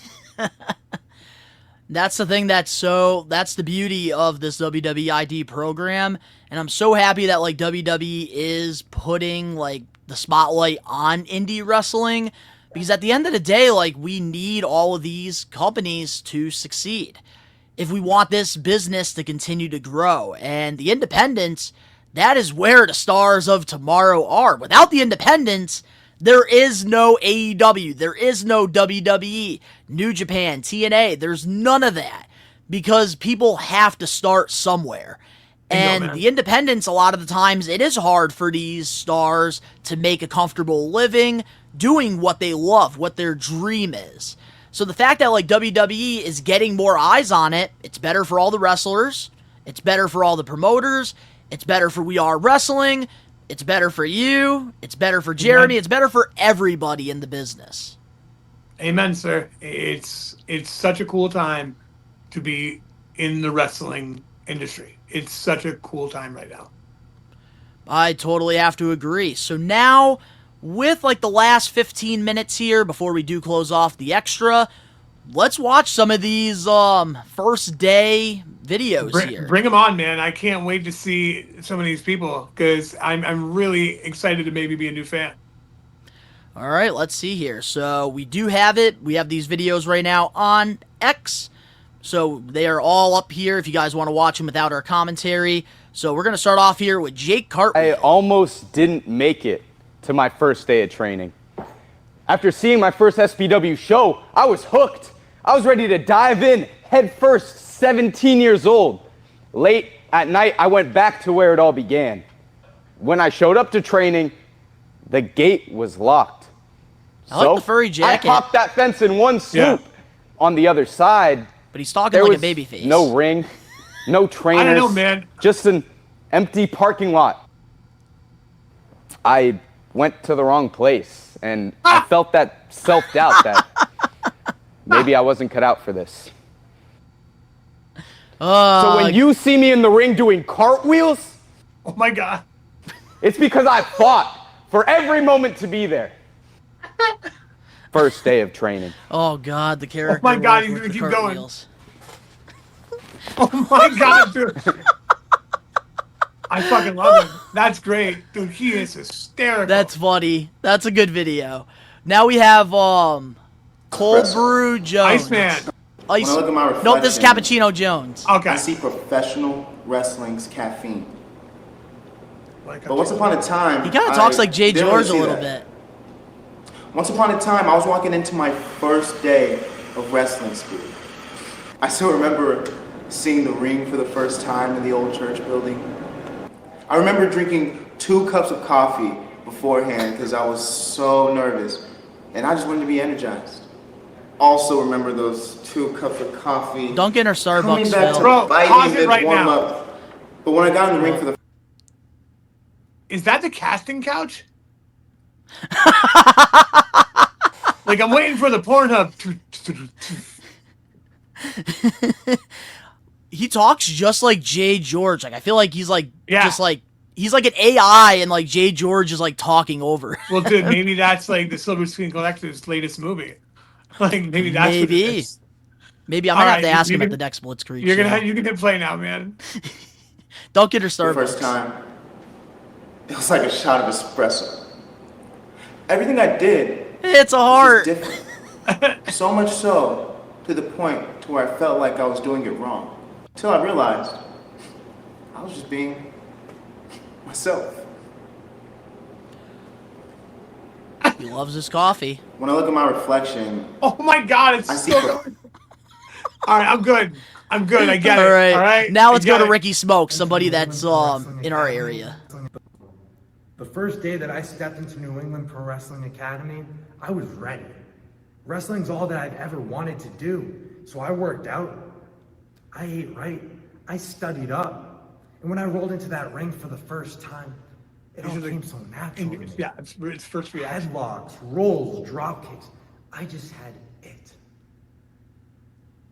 That's the thing that's the beauty of this WWE ID program, and I'm so happy that WWE is putting the spotlight on indie wrestling, because at the end of the day, we need all of these companies to succeed if we want this business to continue to grow. And the independents, that is where the stars of tomorrow are. Without the independents, there is no AEW, there is no WWE, New Japan, TNA, there's none of that, because people have to start somewhere. And the independents, a lot of the times, it is hard for these stars to make a comfortable living doing what they love, what their dream is. So the fact that WWE is getting more eyes on it, it's better for all the wrestlers, it's better for all the promoters, it's better for We Are Wrestling, it's better for you, it's better for Jeremy, it's better for everybody in the business. Amen, sir. It's such a cool time to be in the wrestling industry. It's such a cool time right now. I totally have to agree. So now, with the last 15 minutes here before we do close off the extra, let's watch some of these first day videos here. Bring them on, man. I can't wait to see some of these people because I'm really excited to maybe be a new fan. All right, let's see here. So we do have it. We have these videos right now on X. So they are all up here if you guys want to watch them without our commentary. So we're going to start off here with Jake Cartwheel. I almost didn't make it to my first day of training. After seeing my first SPW show, I was hooked. I was ready to dive in head first, 17 years old. Late at night, I went back to where it all began. When I showed up to training, the gate was locked. I like the furry jacket. I hopped that fence in one swoop. Yeah. On the other side, but he's talking like a babyface. No ring, no trainers. I don't know, man. Just an empty parking lot. I went to the wrong place, and I felt that self-doubt that Maybe I wasn't cut out for this. So Uh, when you see me in the ring doing cartwheels, Oh my god. it's because I fought for every moment to be there. First day of training. oh god, the character. my God, work he's with gonna the keep going. cartwheels. Oh my god, dude. I fucking love him. That's great. Dude, he is hysterical. That's funny. That's a good video. Now we have Cold Brew Jones. Iceman. Ice. When I look at my Nope, this is reflection- Cappuccino Jones. Okay. I see professional wrestling's caffeine. Like But once upon a time, He kind of talks like Jay didn't really George a see little that. bit. Once upon a time, I was walking into my first day of wrestling school. I still remember seeing the ring for the first time in the old church building. I remember drinking 2 cups of coffee beforehand because I was so nervous and I just wanted to be energized. Also remember those 2 cups of coffee. Dunkin' or coming Starbucks, back to Phil? Bro, bite pause me it right mid-warm now. up. But when I got in the ring for the Is that the casting couch? Like, I'm waiting for the Pornhub. He talks just like Jay George. Like I feel like he's like Yeah. just like he's like an AI, and like Jay George is like talking over. Well, dude, maybe that's like the Silver Screen Collector's latest movie. Like, maybe that's what it Maybe. is. Maybe I'm All gonna right, have to ask you him at can- the next Blitzkrieg. You're gonna show. you can hit play now, man. Dunkin' or the first Starbucks. time, it was like a shot of espresso. Everything I did It's a was heart. different. So much so, to the point to where I felt like I was doing it wrong. Till I realized I was just being myself. He loves his coffee. When I look at my reflection, Oh my god, it's I see so good. All right, I'm good. I'm good. I get it. All right. All right. Now I let's go get to it. Ricky Smoke, somebody that's in our area. The first day that I stepped into New England Pro Wrestling Academy, I was ready. Wrestling's all that I've ever wanted to do, so I worked out. I ate right. I studied up. And when I rolled into that ring for the first time, it all These are the- came so natural to me. Yeah, it's first reaction. Headlocks, rolls, drop kicks. I just had it.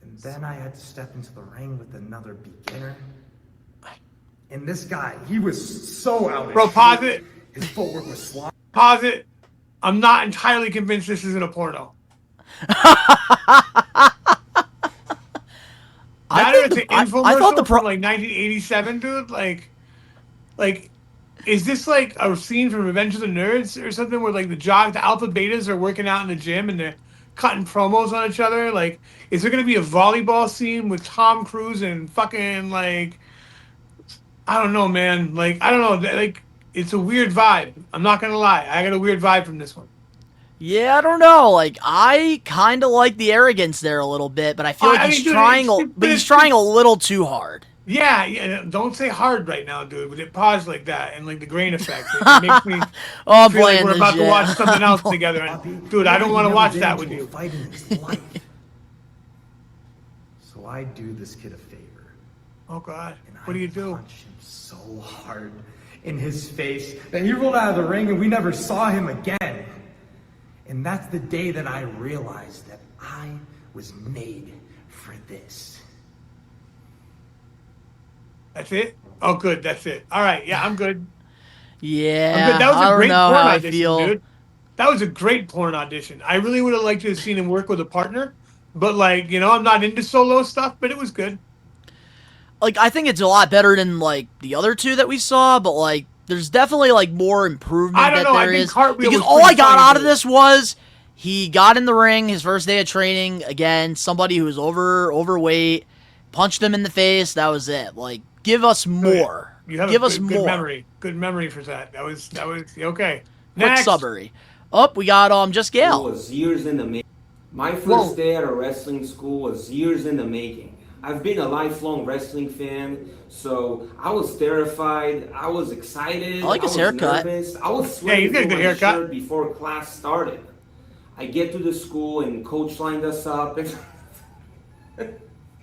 And then I had to step into the ring with another beginner. And this guy, he was so out of Bro, shape. pause it. His footwork was sloppy. Pause it. I'm not entirely convinced this isn't a porno. I That think is an the- I thought the from like 1987, dude. Like, is this like a scene from Revenge of the Nerds or something where like the alpha betas are working out in the gym and they're cutting promos on each other? Like, is there gonna be a volleyball scene with Tom Cruise and fucking like, I don't know, man. Like, I don't know. Like, it's a weird vibe. I'm not gonna lie. I got a weird vibe from this one. Yeah, I don't know. Like I kind of like the arrogance there a little bit, but I feel like I he's mean, dude, trying. it's- But he's trying a little too hard. Yeah. Don't say hard right now, dude. With it paused like that and like the grain effect, it makes me Oh, I'm feel like playing we're this about to shit. watch something else together. And, dude, I don't want to watch that with you. Fight in his life. So I do this kid a favor. Oh God, And what do you do? Punched him so hard in his face that he rolled out of the ring and we never saw him again. And that's the day that I realized that I was made for this. That's it? Oh, good. That's it. All right. Yeah, I'm good. Yeah, I'm good. That was I a don't great know porn how I audition, feel. dude. That was a great porn audition. I really would have liked to have seen him work with a partner, but like, you know, I'm not into solo stuff, but it was good. Like I think it's a lot better than like the other two that we saw, but like there's definitely like more improvement I don't that know, I there think is. Cartwheel Because was all I pretty got funny, out of dude. this was he got in the ring his first day of training against somebody who was overweight, punched him in the face. That was it. Like give us more. You have Give a us good, more. good memory. Good memory for that. That was okay. Quick Next. summary. Up, we got Just It Gail. was years in the making. My first Whoa. day at a wrestling school was years in the making. I've been a lifelong wrestling fan, so I was terrified. I was excited. I like his was haircut. Nervous. I was Yeah, sweating he's got a through good my haircut. shirt before class started. I get to the school and coach lined us up.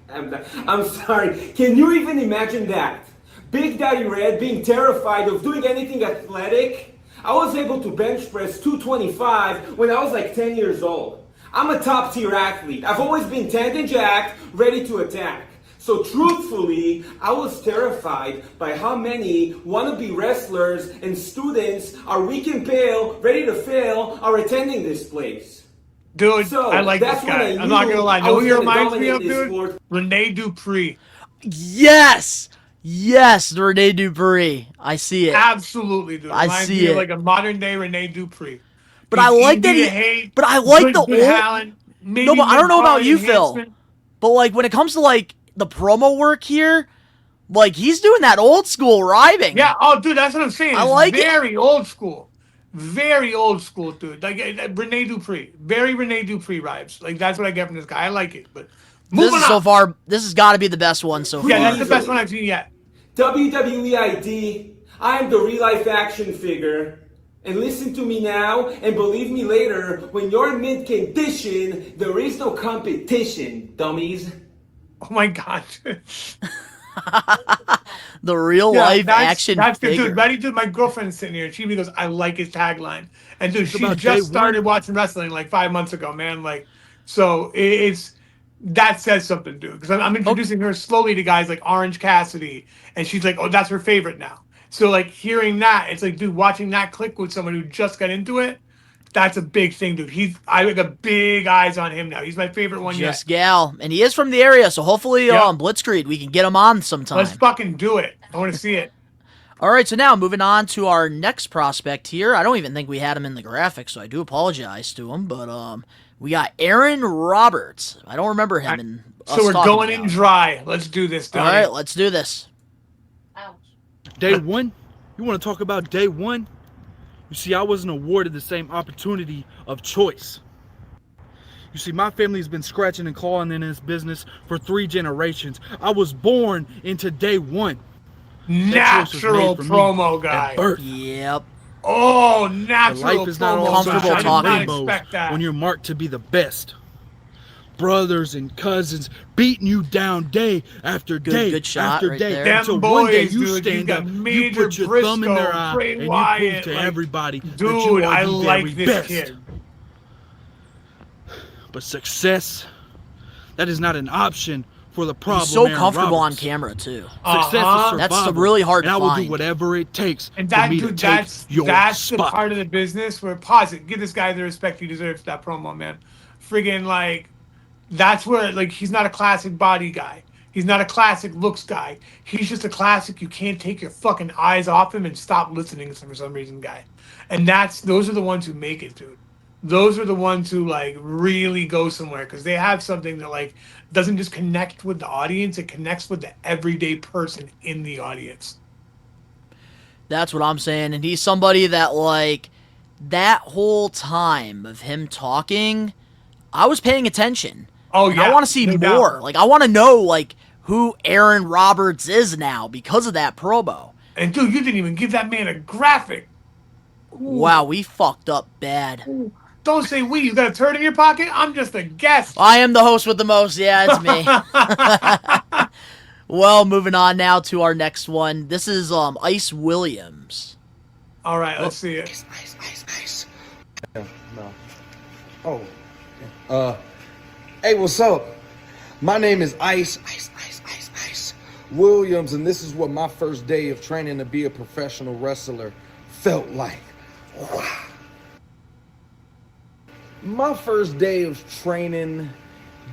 And I'm sorry. Can you even imagine that? Big Daddy Red being terrified of doing anything athletic. I was able to bench press 225 when I was like 10 years old. I'm a top tier athlete. I've always been tanned and jacked, ready to attack. So truthfully, I was terrified by how many wannabe wrestlers and students are weak and pale, ready to fail, are attending this place. Dude, So, I like that's this guy. when I I'm not knew gonna lie. I Know was who he gonna reminds me dominate of, this dude? sport. Rene Dupree. Yes! Yes, Rene Dupree. I see it. Absolutely, dude. I Reminds see me it. of like a modern day Rene Dupree. But He's I like that easy to he. hate, But I like good the old. talent, maybe No, but I don't know about mid-card you, Phil. enhancement. But like when it comes to like the promo work here, like he's doing that old school rhyming. Yeah. Oh, dude, that's what I'm saying. I It's like it. very old school. Very old school, dude. Like Rene Dupree. Very Rene Dupree vibes. Like that's what I get from this guy. I like it. But This moving is on. so far. This has got to be the best one so far. Yeah, that's the best one I've seen yet. WWE ID, I am the real life action figure. And listen to me now, and believe me later, when you're in mid condition, there is no competition, dummies. Oh my god. The real life action That's good, figure. dude. Ready, dude. My girlfriend's sitting here. She goes, "I like his tagline." And dude, she about just day started one? watching wrestling like 5 months ago, man. Like, so it's that says something, dude. Because I'm introducing her slowly to guys like Orange Cassidy, and she's like, "Oh, that's her favorite now." So like hearing that, it's like, dude, watching that click with someone who just got into it. That's a big thing, dude. I got big eyes on him now. He's my favorite one Just yet. gal, and he is from the area, so hopefully, Yep. Blitzkrieg, we can get him on sometime. Let's fucking do it. I want to see it. All right, so now moving on to our next prospect here. I don't even think we had him in the graphics, so I do apologize to him. But we got Aaron Roberts. I don't remember him. In So we're going in dry. Let's do this, All Donnie. right, let's do this. Day one? You want to talk about day one? You see, I wasn't awarded the same opportunity of choice. You see, my family's been scratching and clawing in this business for 3 generations. I was born into day one. That choice was Natural made for me promo at guy. birth. Yep. Oh, But natural life is not promo all guy. Comfortable I did talking. not rainbows expect that. when you're marked to be the best. Brothers and cousins beating you down day after day good shot after right day there. Them until one day boys, you dude, you stand got up, you Major put your thumb in their Briscoe, eye, Bray and you Wyatt, prove to like, everybody that dude, you are I the like very this best. kid. But success, that is not an option for the problem. He's so Aaron comfortable on Roberts. camera too. Success is survival. That's really hard and to I will find. do whatever it takes And for that, me to dude, take your that's the spot. part of the business where, pause it, give this guy the respect he deserves for that promo, man. Friggin' like, that's where, like, he's not a classic body guy. He's not a classic looks guy. He's just a classic, you can't take your fucking eyes off him and stop listening to him for some reason guy. And those are the ones who make it, dude. Those are the ones who, like, really go somewhere because they have something that, like, doesn't just connect with the audience, it connects with the everyday person in the audience. That's what I'm saying. And he's somebody that, like, that whole time of him talking, I was paying attention. Oh, And yeah. I want to see no more. doubt. Like, I want to know, like, who Aaron Roberts is now because of that promo. And, dude, you didn't even give that man a graphic. Wow, we fucked up bad. Don't say we. You got a turd in your pocket? I'm just a guest. I am the host with the most. Yeah, it's me. Well, moving on now to our next one. This is Ice Williams. All right, let's see it. Ice. No. Oh. Hey, what's up? My name is Ice Williams, and this is what my first day of training to be a professional wrestler felt like. Wow. My first day of training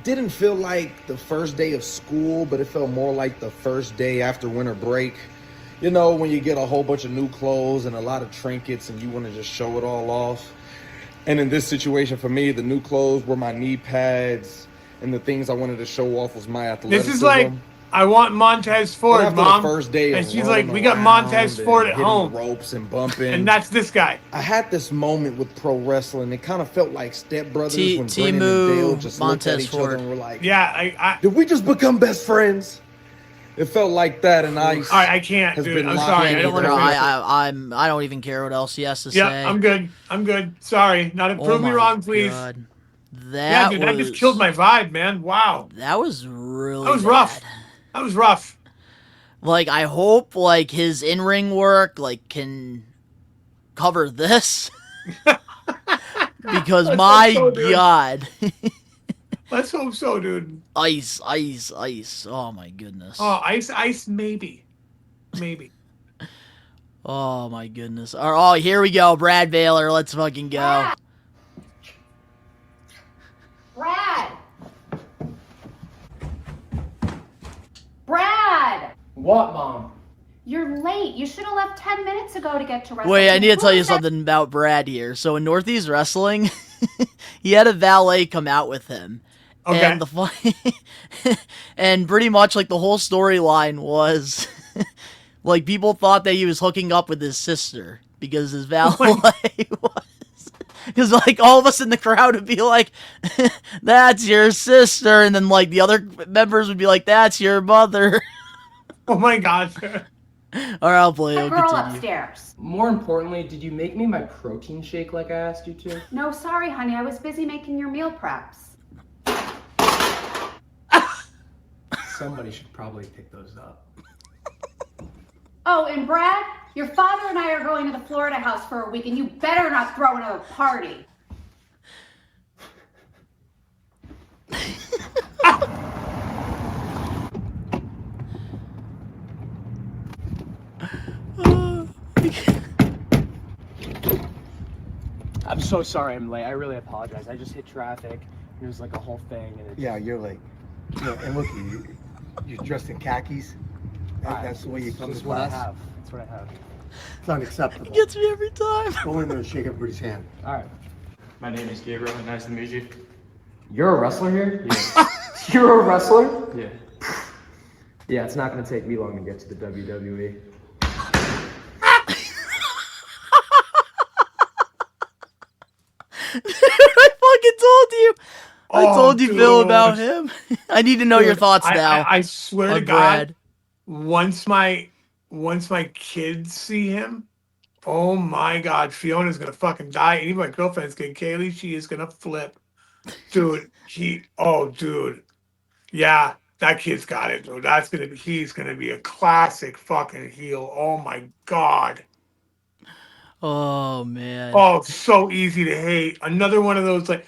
didn't feel like the first day of school, but it felt more like the first day after winter break. You know, when you get a whole bunch of new clothes and a lot of trinkets and you want to just show it all off. And in this situation for me, the new clothes were my knee pads, and the things I wanted to show off was my athleticism. This is like, I want Montez Ford, And after Mom. the first day And of she's like, running we got around Montez and Ford at hitting home. the ropes and bumping. And that's this guy. I had this moment with pro wrestling. It kind of felt like Step Brothers when Timu, Brennan and Dale just looked at Montez each Ford. other and were like, Yeah, I did we just become best friends? It felt like that, and Ice all right, I can't, has dude. been I'm locked sorry. in I don't want Either. to finish it. I don't even care what else he has to Yeah, say. I'm good. Sorry. Not Oh prove me my wrong, please. God. Yeah, dude, that just killed my vibe, man. Wow. That was really That was bad. rough. That was rough. Like, I hope, like, his in-ring work, like, can cover this. Because Let's my hope so, dude. God. Let's hope so, dude. Ice. Oh my goodness. Oh, ice, maybe. Maybe. Oh my goodness. Oh, here we go. Brad Baylor. Let's fucking go. Brad! Brad! What, Mom? You're late. You should have left 10 minutes ago to get to wrestling. Wait, I need to tell you something about Brad here. So in Northeast Wrestling, he had a valet come out with him. Okay. And and pretty much like the whole storyline was like people thought that he was hooking up with his sister because his valet was. Because like all of us in the crowd would be like, "That's your sister," and then like the other members would be like, "That's your mother." Oh my God. All right, I'll play. The I'll girl continue. upstairs. More importantly, did you make me my protein shake like I asked you to? No, sorry, honey. I was busy making your meal preps. Somebody should probably pick those up. Oh, and Brad, your father and I are going to the Florida house for a week, and you better not throw another party. I'm so sorry I'm late. I really apologize. I just hit traffic. It was like a whole thing. And Yeah, you're late. And look, you're dressed in khakis. That's the way you come That's to what I class. have. That's what I have. It's unacceptable. He gets me every time. Go in there and shake everybody's hand. All right. My name is Gabriel. Nice to meet you. You're a wrestler here? Yeah. You're a wrestler? Yeah. Yeah, it's not going to take me long to get to the WWE. I fucking told you. I Oh, told you, Phil, about dude. him. I need to know your Dude, thoughts now. I swear to on God, Brad. once my kids see him, oh my God, Fiona's gonna fucking die. And even my girlfriend's getting Kaylee, she is gonna flip. Dude, dude. Yeah, that kid's got it, dude. He's gonna be a classic fucking heel. Oh my God. Oh man. Oh, so easy to hate. Another one of those like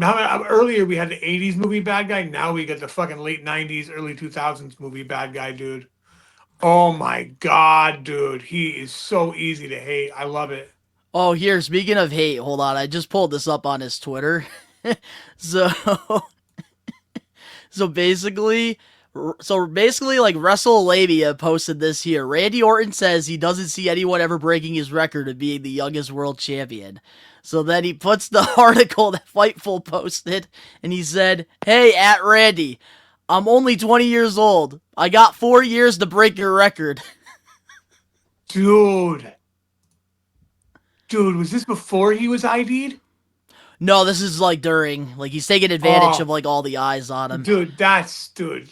earlier we had the 80s movie bad guy. Now we got the fucking late 90s, early 2000s movie bad guy, dude. Oh my God, dude. He is so easy to hate. I love it. Oh, here, speaking of hate, hold on. I just pulled this up on his Twitter. so basically, like WrestleLabia posted this here. Randy Orton says he doesn't see anyone ever breaking his record of being the youngest world champion. So then he puts the article that Fightful posted, and he said, "Hey, at Randy, I'm only 20 years old. I got 4 years to break your record." Dude, was this before he was ID'd? No, this is like during. Like he's taking advantage of like all the eyes on him. Dude,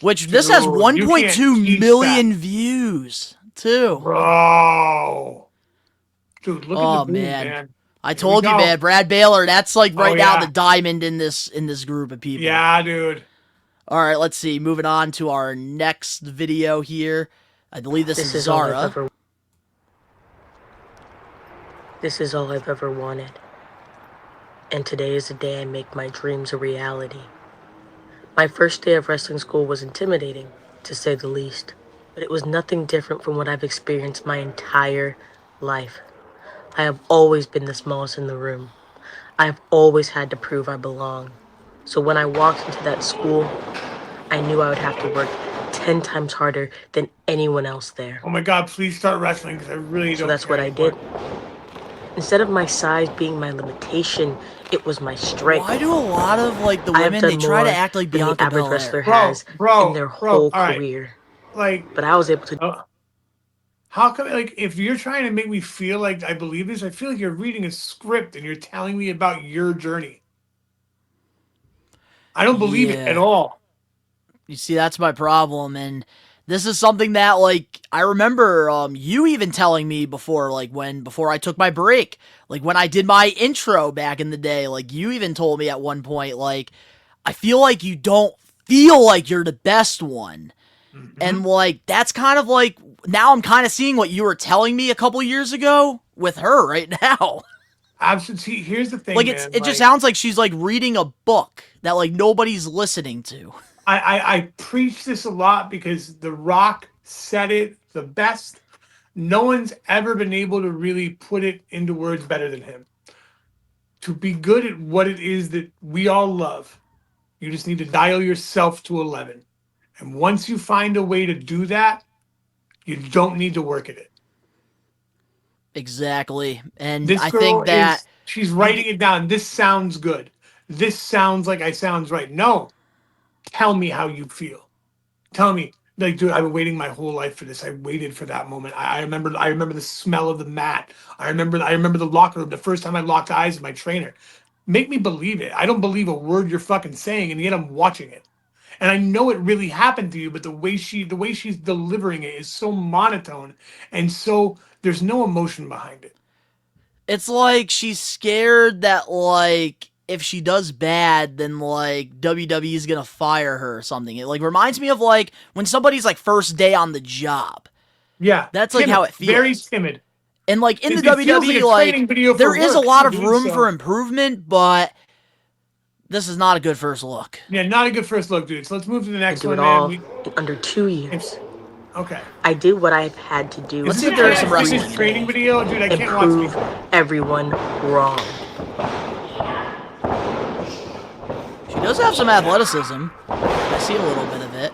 Which this has dude, 1.2 million views too. Bro. Dude, look at the boom, man. man. I told you, go. man. Brad Baylor, that's like right now yeah. the diamond in this group of people. Yeah, dude. All right, let's see. Moving on to our next video here. I believe this is Zara. This is all I've ever wanted. And today is the day I make my dreams a reality. My first day of wrestling school was intimidating, to say the least. But it was nothing different from what I've experienced my entire life. I have always been the smallest in the room. I have always had to prove I belong. So when I walked into that school, I knew I would have to work 10 times harder than anyone else there. Oh my God, please start wrestling because I really don't. So that's what I did. Instead of my size being my limitation, it was my strength. Why do a lot of like the women they try to act like than Bianca the average Belair? wrestler has in their whole all right. career? Like, but I was able to. How come? Like, if you're trying to make me feel like I believe this, I feel like you're reading a script and you're telling me about your journey. I don't believe it at all. You see, that's my problem, and this is something that, like, I remember you even telling me before, like, before I took my break, like, when I did my intro back in the day, like, you even told me at one point, like, I feel like you don't feel like you're the best one. Mm-hmm. And, like, that's kind of, like, now I'm kind of seeing what you were telling me a couple years ago with her right now. Absolutely. Here's the thing, Like man. it just sounds like she's like reading a book that like nobody's listening to. I preach this a lot because The Rock said it the best. No one's ever been able to really put it into words better than him. To be good at what it is that we all love, you just need to dial yourself to 11. And once you find a way to do that, you don't need to work at it. Exactly. And This I girl think that she's writing it down. This sounds good. This sounds like I sounds right. No. Tell me how you feel. Tell me. Like, dude, I've been waiting my whole life for this. I waited for that moment. I remember the smell of the mat. I remember the locker room, the first time I locked eyes with my trainer. Make me believe it. I don't believe a word you're fucking saying, and yet I'm watching it. And I know it really happened to you, but the way she's delivering it is so monotone and so there's no emotion behind it. it's like she's scared that like if she does bad, then like WWE is gonna fire her or something. It like reminds me of like when somebody's like first day on the job. Yeah, That's like timid, how it feels. Very timid. And like in the It feels WWE, like a training video for there is a work lot for of doing room so. for improvement, but this is not a good first look. Yeah, not a good first look, dude. So let's move to the next do one, it all man. in under 2 years. Okay. I did what I've had to do. Let's see if there is some This wrestling. is training video, dude. I and can't watch prove these. everyone wrong. She does have some athleticism. I see a little bit of it.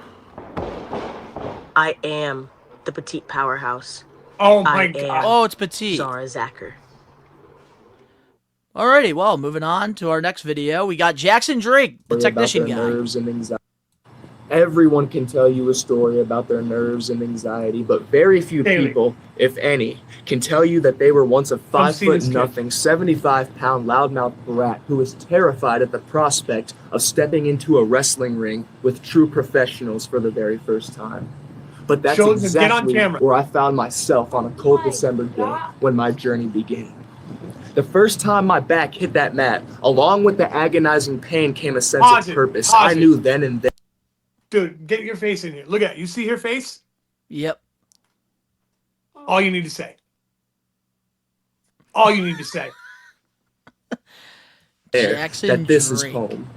I am the petite powerhouse. Oh my I god. am Oh, it's petite. Zara Zacher. Alrighty, well, moving on to our next video. We got Jackson Drake, the technician guy. Nerves and anxiety. Everyone can tell you a story about their nerves and anxiety, but very few people, if any, can tell you that they were once a 5'0", 75-pound loudmouth brat who was terrified at the prospect of stepping into a wrestling ring with true professionals for the very first time. But that's exactly where I found myself on a cold December day when my journey began. The first time my back hit that mat, along with the agonizing pain came a sense of purpose. I knew then and there. Dude, get your face in here. Look at it. You see her face? Yep. All you need to say. All you need to say. That this is home.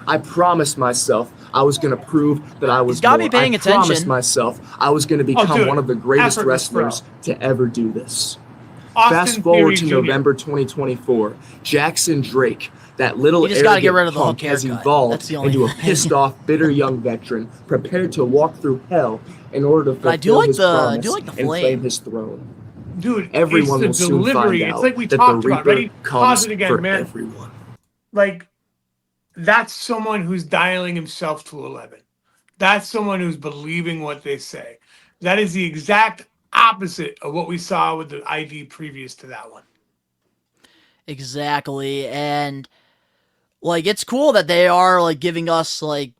I promised myself I was going to prove that I was gotta more. be paying I promised attention. myself I was going to become dude, one of the greatest effortless, bro. wrestlers to ever do this. Austin Fast forward to Theory Jr. November 2024. Jackson Drake, that little You just gotta get rid arrogant of the hook punk, has haircut. evolved That's the only into a thing. pissed-off, bitter young veteran prepared to walk through hell in order to But I do fulfill like his the- I promise do like the and flame. claim his throne. Dude, Everyone will it's the soon delivery. find It's out like we that talked the about. Reaper Ready? comes Pause it again, for man. everyone. Like, that's someone who's dialing himself to 11. That's someone who's believing what they say. That is the exact opposite of what we saw with the ID previous to that one. Exactly. And like it's cool that they are like giving us like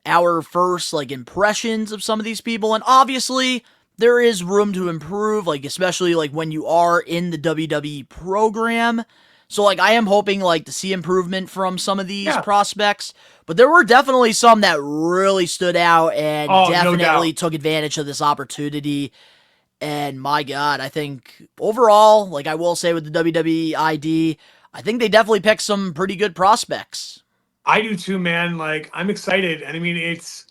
our first like impressions of some of these people, and obviously there is room to improve, like especially like when you are in the WWE program. So like I am hoping like to see improvement from some of these prospects, but there were definitely some that really stood out and Oh, no definitely doubt. took advantage of this opportunity. And my God, I think overall, like I will say with the WWE ID, I think they definitely picked some pretty good prospects. I do too, man. Like, I'm excited. And I mean, it's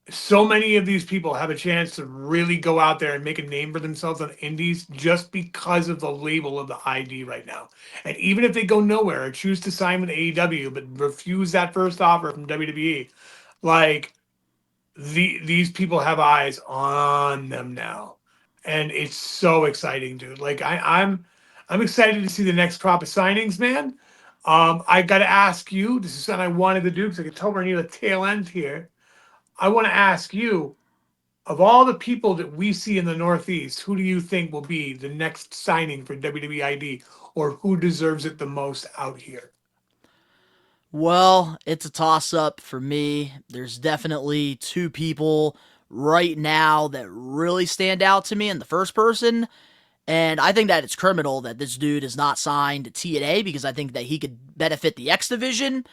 so many of these people have a chance to really go out there and make a name for themselves on indies just because of the label of the ID right now. And even if they go nowhere or choose to sign with AEW, but refuse that first offer from WWE, like these people have eyes on them now. And it's so exciting, dude. Like I'm excited to see the next crop of signings, man. I got to ask you. This is something I wanted to do because I can tell we're near the tail end here. I want to ask you, of all the people that we see in the Northeast, who do you think will be the next signing for WWE ID, or who deserves it the most out here? Well, it's a toss-up for me. There's definitely two people right now that really stand out to me in the first person. And I think that it's criminal that this dude is not signed to TNA because I think that he could benefit the X division.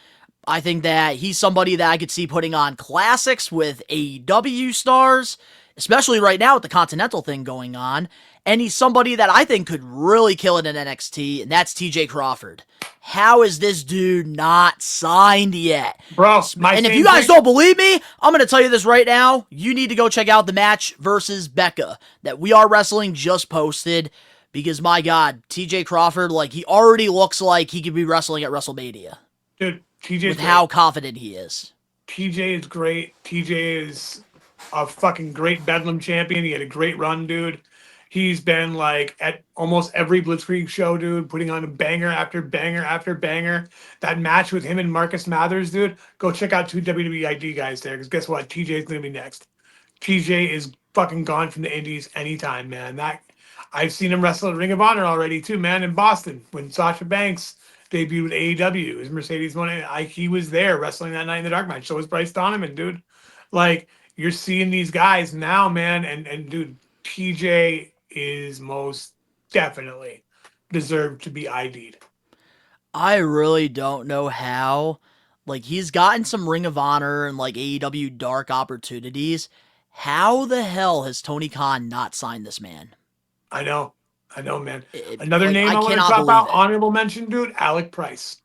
I think that he's somebody that I could see putting on classics with AEW stars, especially right now with the Continental thing going on. And he's somebody that I think could really kill it in NXT, and that's TJ Crawford. How is this dude not signed yet? Bro, and if you guys don't believe me, I'm going to tell you this right now. You need to go check out the match versus Becca that We Are Wrestling just posted. Because, my God, TJ Crawford, like, he already looks like he could be wrestling at WrestleMania. Dude, TJ with how confident he is. TJ is great. TJ is a fucking great Bedlam champion. He had a great run, dude. He's been like at almost every Blitzkrieg show, dude, putting on a banger after banger after banger. That match with him and Marcus Mathers, dude, go check out 2 WWE ID guys there, because guess what? TJ is going to be next. TJ is fucking gone from the indies anytime, man. I've seen him wrestle at Ring of Honor already, too, man, in Boston when Sasha Banks debuted with AEW. His Mercedes won. He was there wrestling that night in the dark match. So was Bryce Donovan, dude. Like, you're seeing these guys now, man, and dude, TJ is most definitely deserved to be ID'd. I really don't know how. Like, he's gotten some Ring of Honor and, like, AEW dark opportunities. How the hell has Tony Khan not signed this man? I know, man. Another like, name I want to drop out, honorable mention, dude, Alec Price.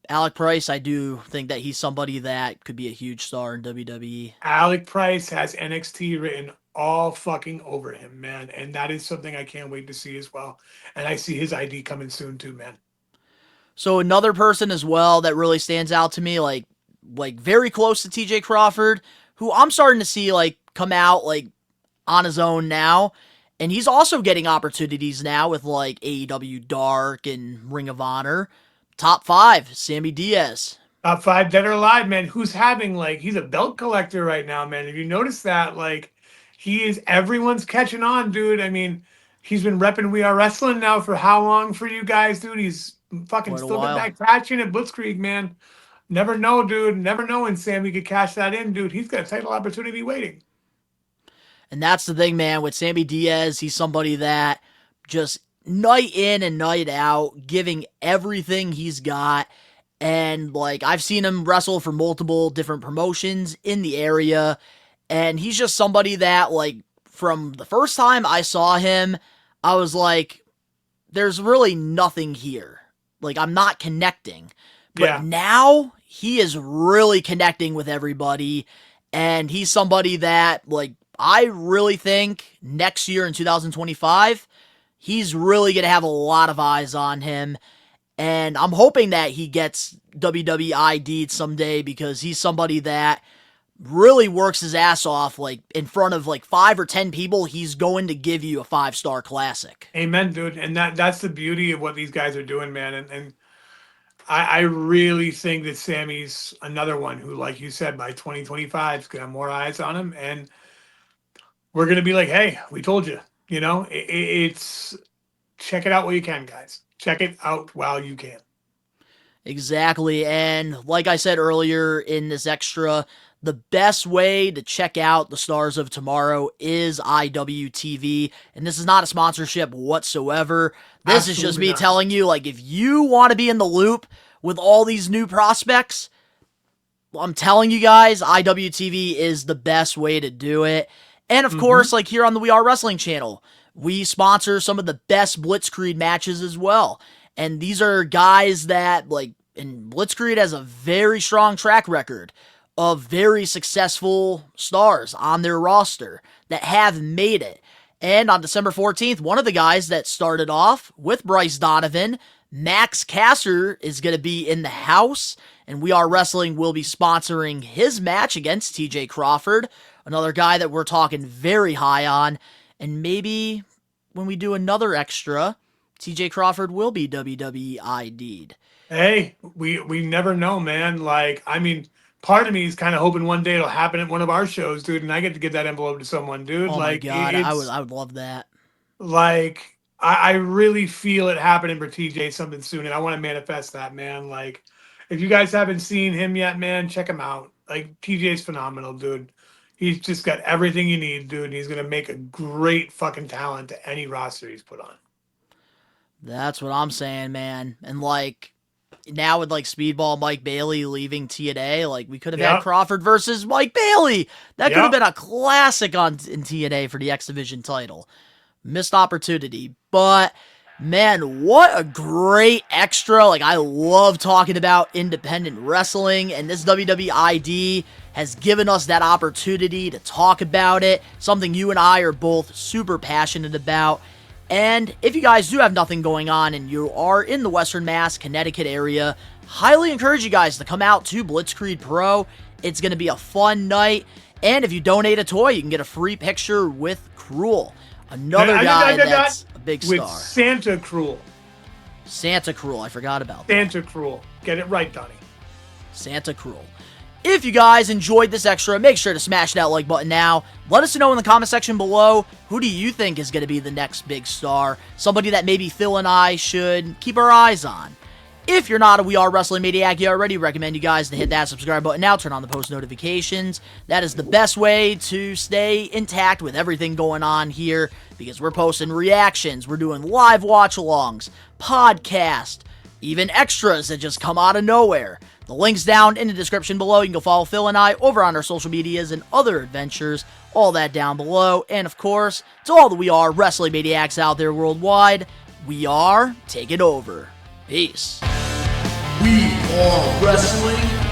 Alec Price, I do think that he's somebody that could be a huge star in WWE. Alec Price has NXT written all fucking over him, man. And that is something I can't wait to see as well. And I see his ID coming soon too, man. So another person as well that really stands out to me, like very close to TJ Crawford, who I'm starting to see like come out like on his own now. And he's also getting opportunities now with like AEW Dark and Ring of Honor. Top 5, Sammy Diaz. Top 5 dead or alive, man. Who's having like, he's a belt collector right now, man. If you notice that, like, everyone's catching on, dude. I mean, he's been repping We Are Wrestling now for how long for you guys, dude? He's fucking still got that catching at Blitzkrieg, man. Never know, dude. Never know when Sammy could cash that in, dude. He's got a title opportunity waiting. And that's the thing, man. With Sammy Diaz, he's somebody that just night in and night out, giving everything he's got. And, like, I've seen him wrestle for multiple different promotions in the area. And he's just somebody that, like, from the first time I saw him, I was like, there's really nothing here. Like, I'm not connecting. But now, he is really connecting with everybody. And he's somebody that, like, I really think next year in 2025, he's really going to have a lot of eyes on him. And I'm hoping that he gets WWE ID'd someday, because he's somebody that really works his ass off. Like, in front of like 5 or 10 people, he's going to give you a 5-star classic. Amen, dude. And that's the beauty of what these guys are doing, man. And I really think that Sammy's another one who, like you said, by 2025 is going to have more eyes on him. And we're going to be like, hey, we told you. You know, it's check it out while you can, guys. Check it out while you can. Exactly. And like I said earlier in this extra, the best way to check out the Stars of Tomorrow is IWTV. And this is not a sponsorship whatsoever. This is just me telling you, like, if you want to be in the loop with all these new prospects, I'm telling you guys, IWTV is the best way to do it. And of course, like here on the We Are Wrestling channel, we sponsor some of the best Blitzkrieg matches as well. And these are guys that, like, and Blitzkrieg has a very strong track record of very successful stars on their roster that have made it. And on December 14th, one of the guys that started off with Bryce Donovan, Max Caster, is going to be in the house. And We Are Wrestling will be sponsoring his match against TJ Crawford, another guy that we're talking very high on. And maybe when we do another extra, TJ Crawford will be WWE ID'd. Hey, we never know, man. Like, I mean, part of me is kind of hoping one day it'll happen at one of our shows, dude, and I get to give that envelope to someone, dude. Oh like, my God, I would love that. Like, I really feel it happening for TJ something soon, and I want to manifest that, man. Like, if you guys haven't seen him yet, man, check him out. Like, TJ's phenomenal, dude. He's just got everything you need, dude. And he's going to make a great fucking talent to any roster he's put on. That's what I'm saying, man. And, like, now with, like, Speedball Mike Bailey leaving TNA, like, we could have had Crawford versus Mike Bailey. That could have been a classic in TNA for the X Division title. Missed opportunity. But, man, what a great extra. Like, I love talking about independent wrestling, and this WWE ID has given us that opportunity to talk about it, something you and I are both super passionate about. And if you guys do have nothing going on and you are in the Western Mass, Connecticut area, highly encourage you guys to come out to Blitzkrieg Pro. It's going to be a fun night. And if you donate a toy, you can get a free picture with Cruel, another guy that's a big star. With Santa Cruel. Santa Cruel, I forgot about that. Santa Cruel. Get it right, Donnie. Santa Cruel. If you guys enjoyed this extra, make sure to smash that like button now. Let us know in the comment section below, who do you think is going to be the next big star? Somebody that maybe Phil and I should keep our eyes on. If you're not a We Are Wrestling Maniac, you already recommend you guys to hit that subscribe button now, turn on the post notifications. That is the best way to stay intact with everything going on here, because we're posting reactions, we're doing live watch-alongs, podcast, even extras that just come out of nowhere. The link's down in the description below. You can go follow Phil and I over on our social medias and other adventures. All that down below. And of course, to all the We Are Wrestling Maniacs out there worldwide, we are taking over. Peace. We are wrestling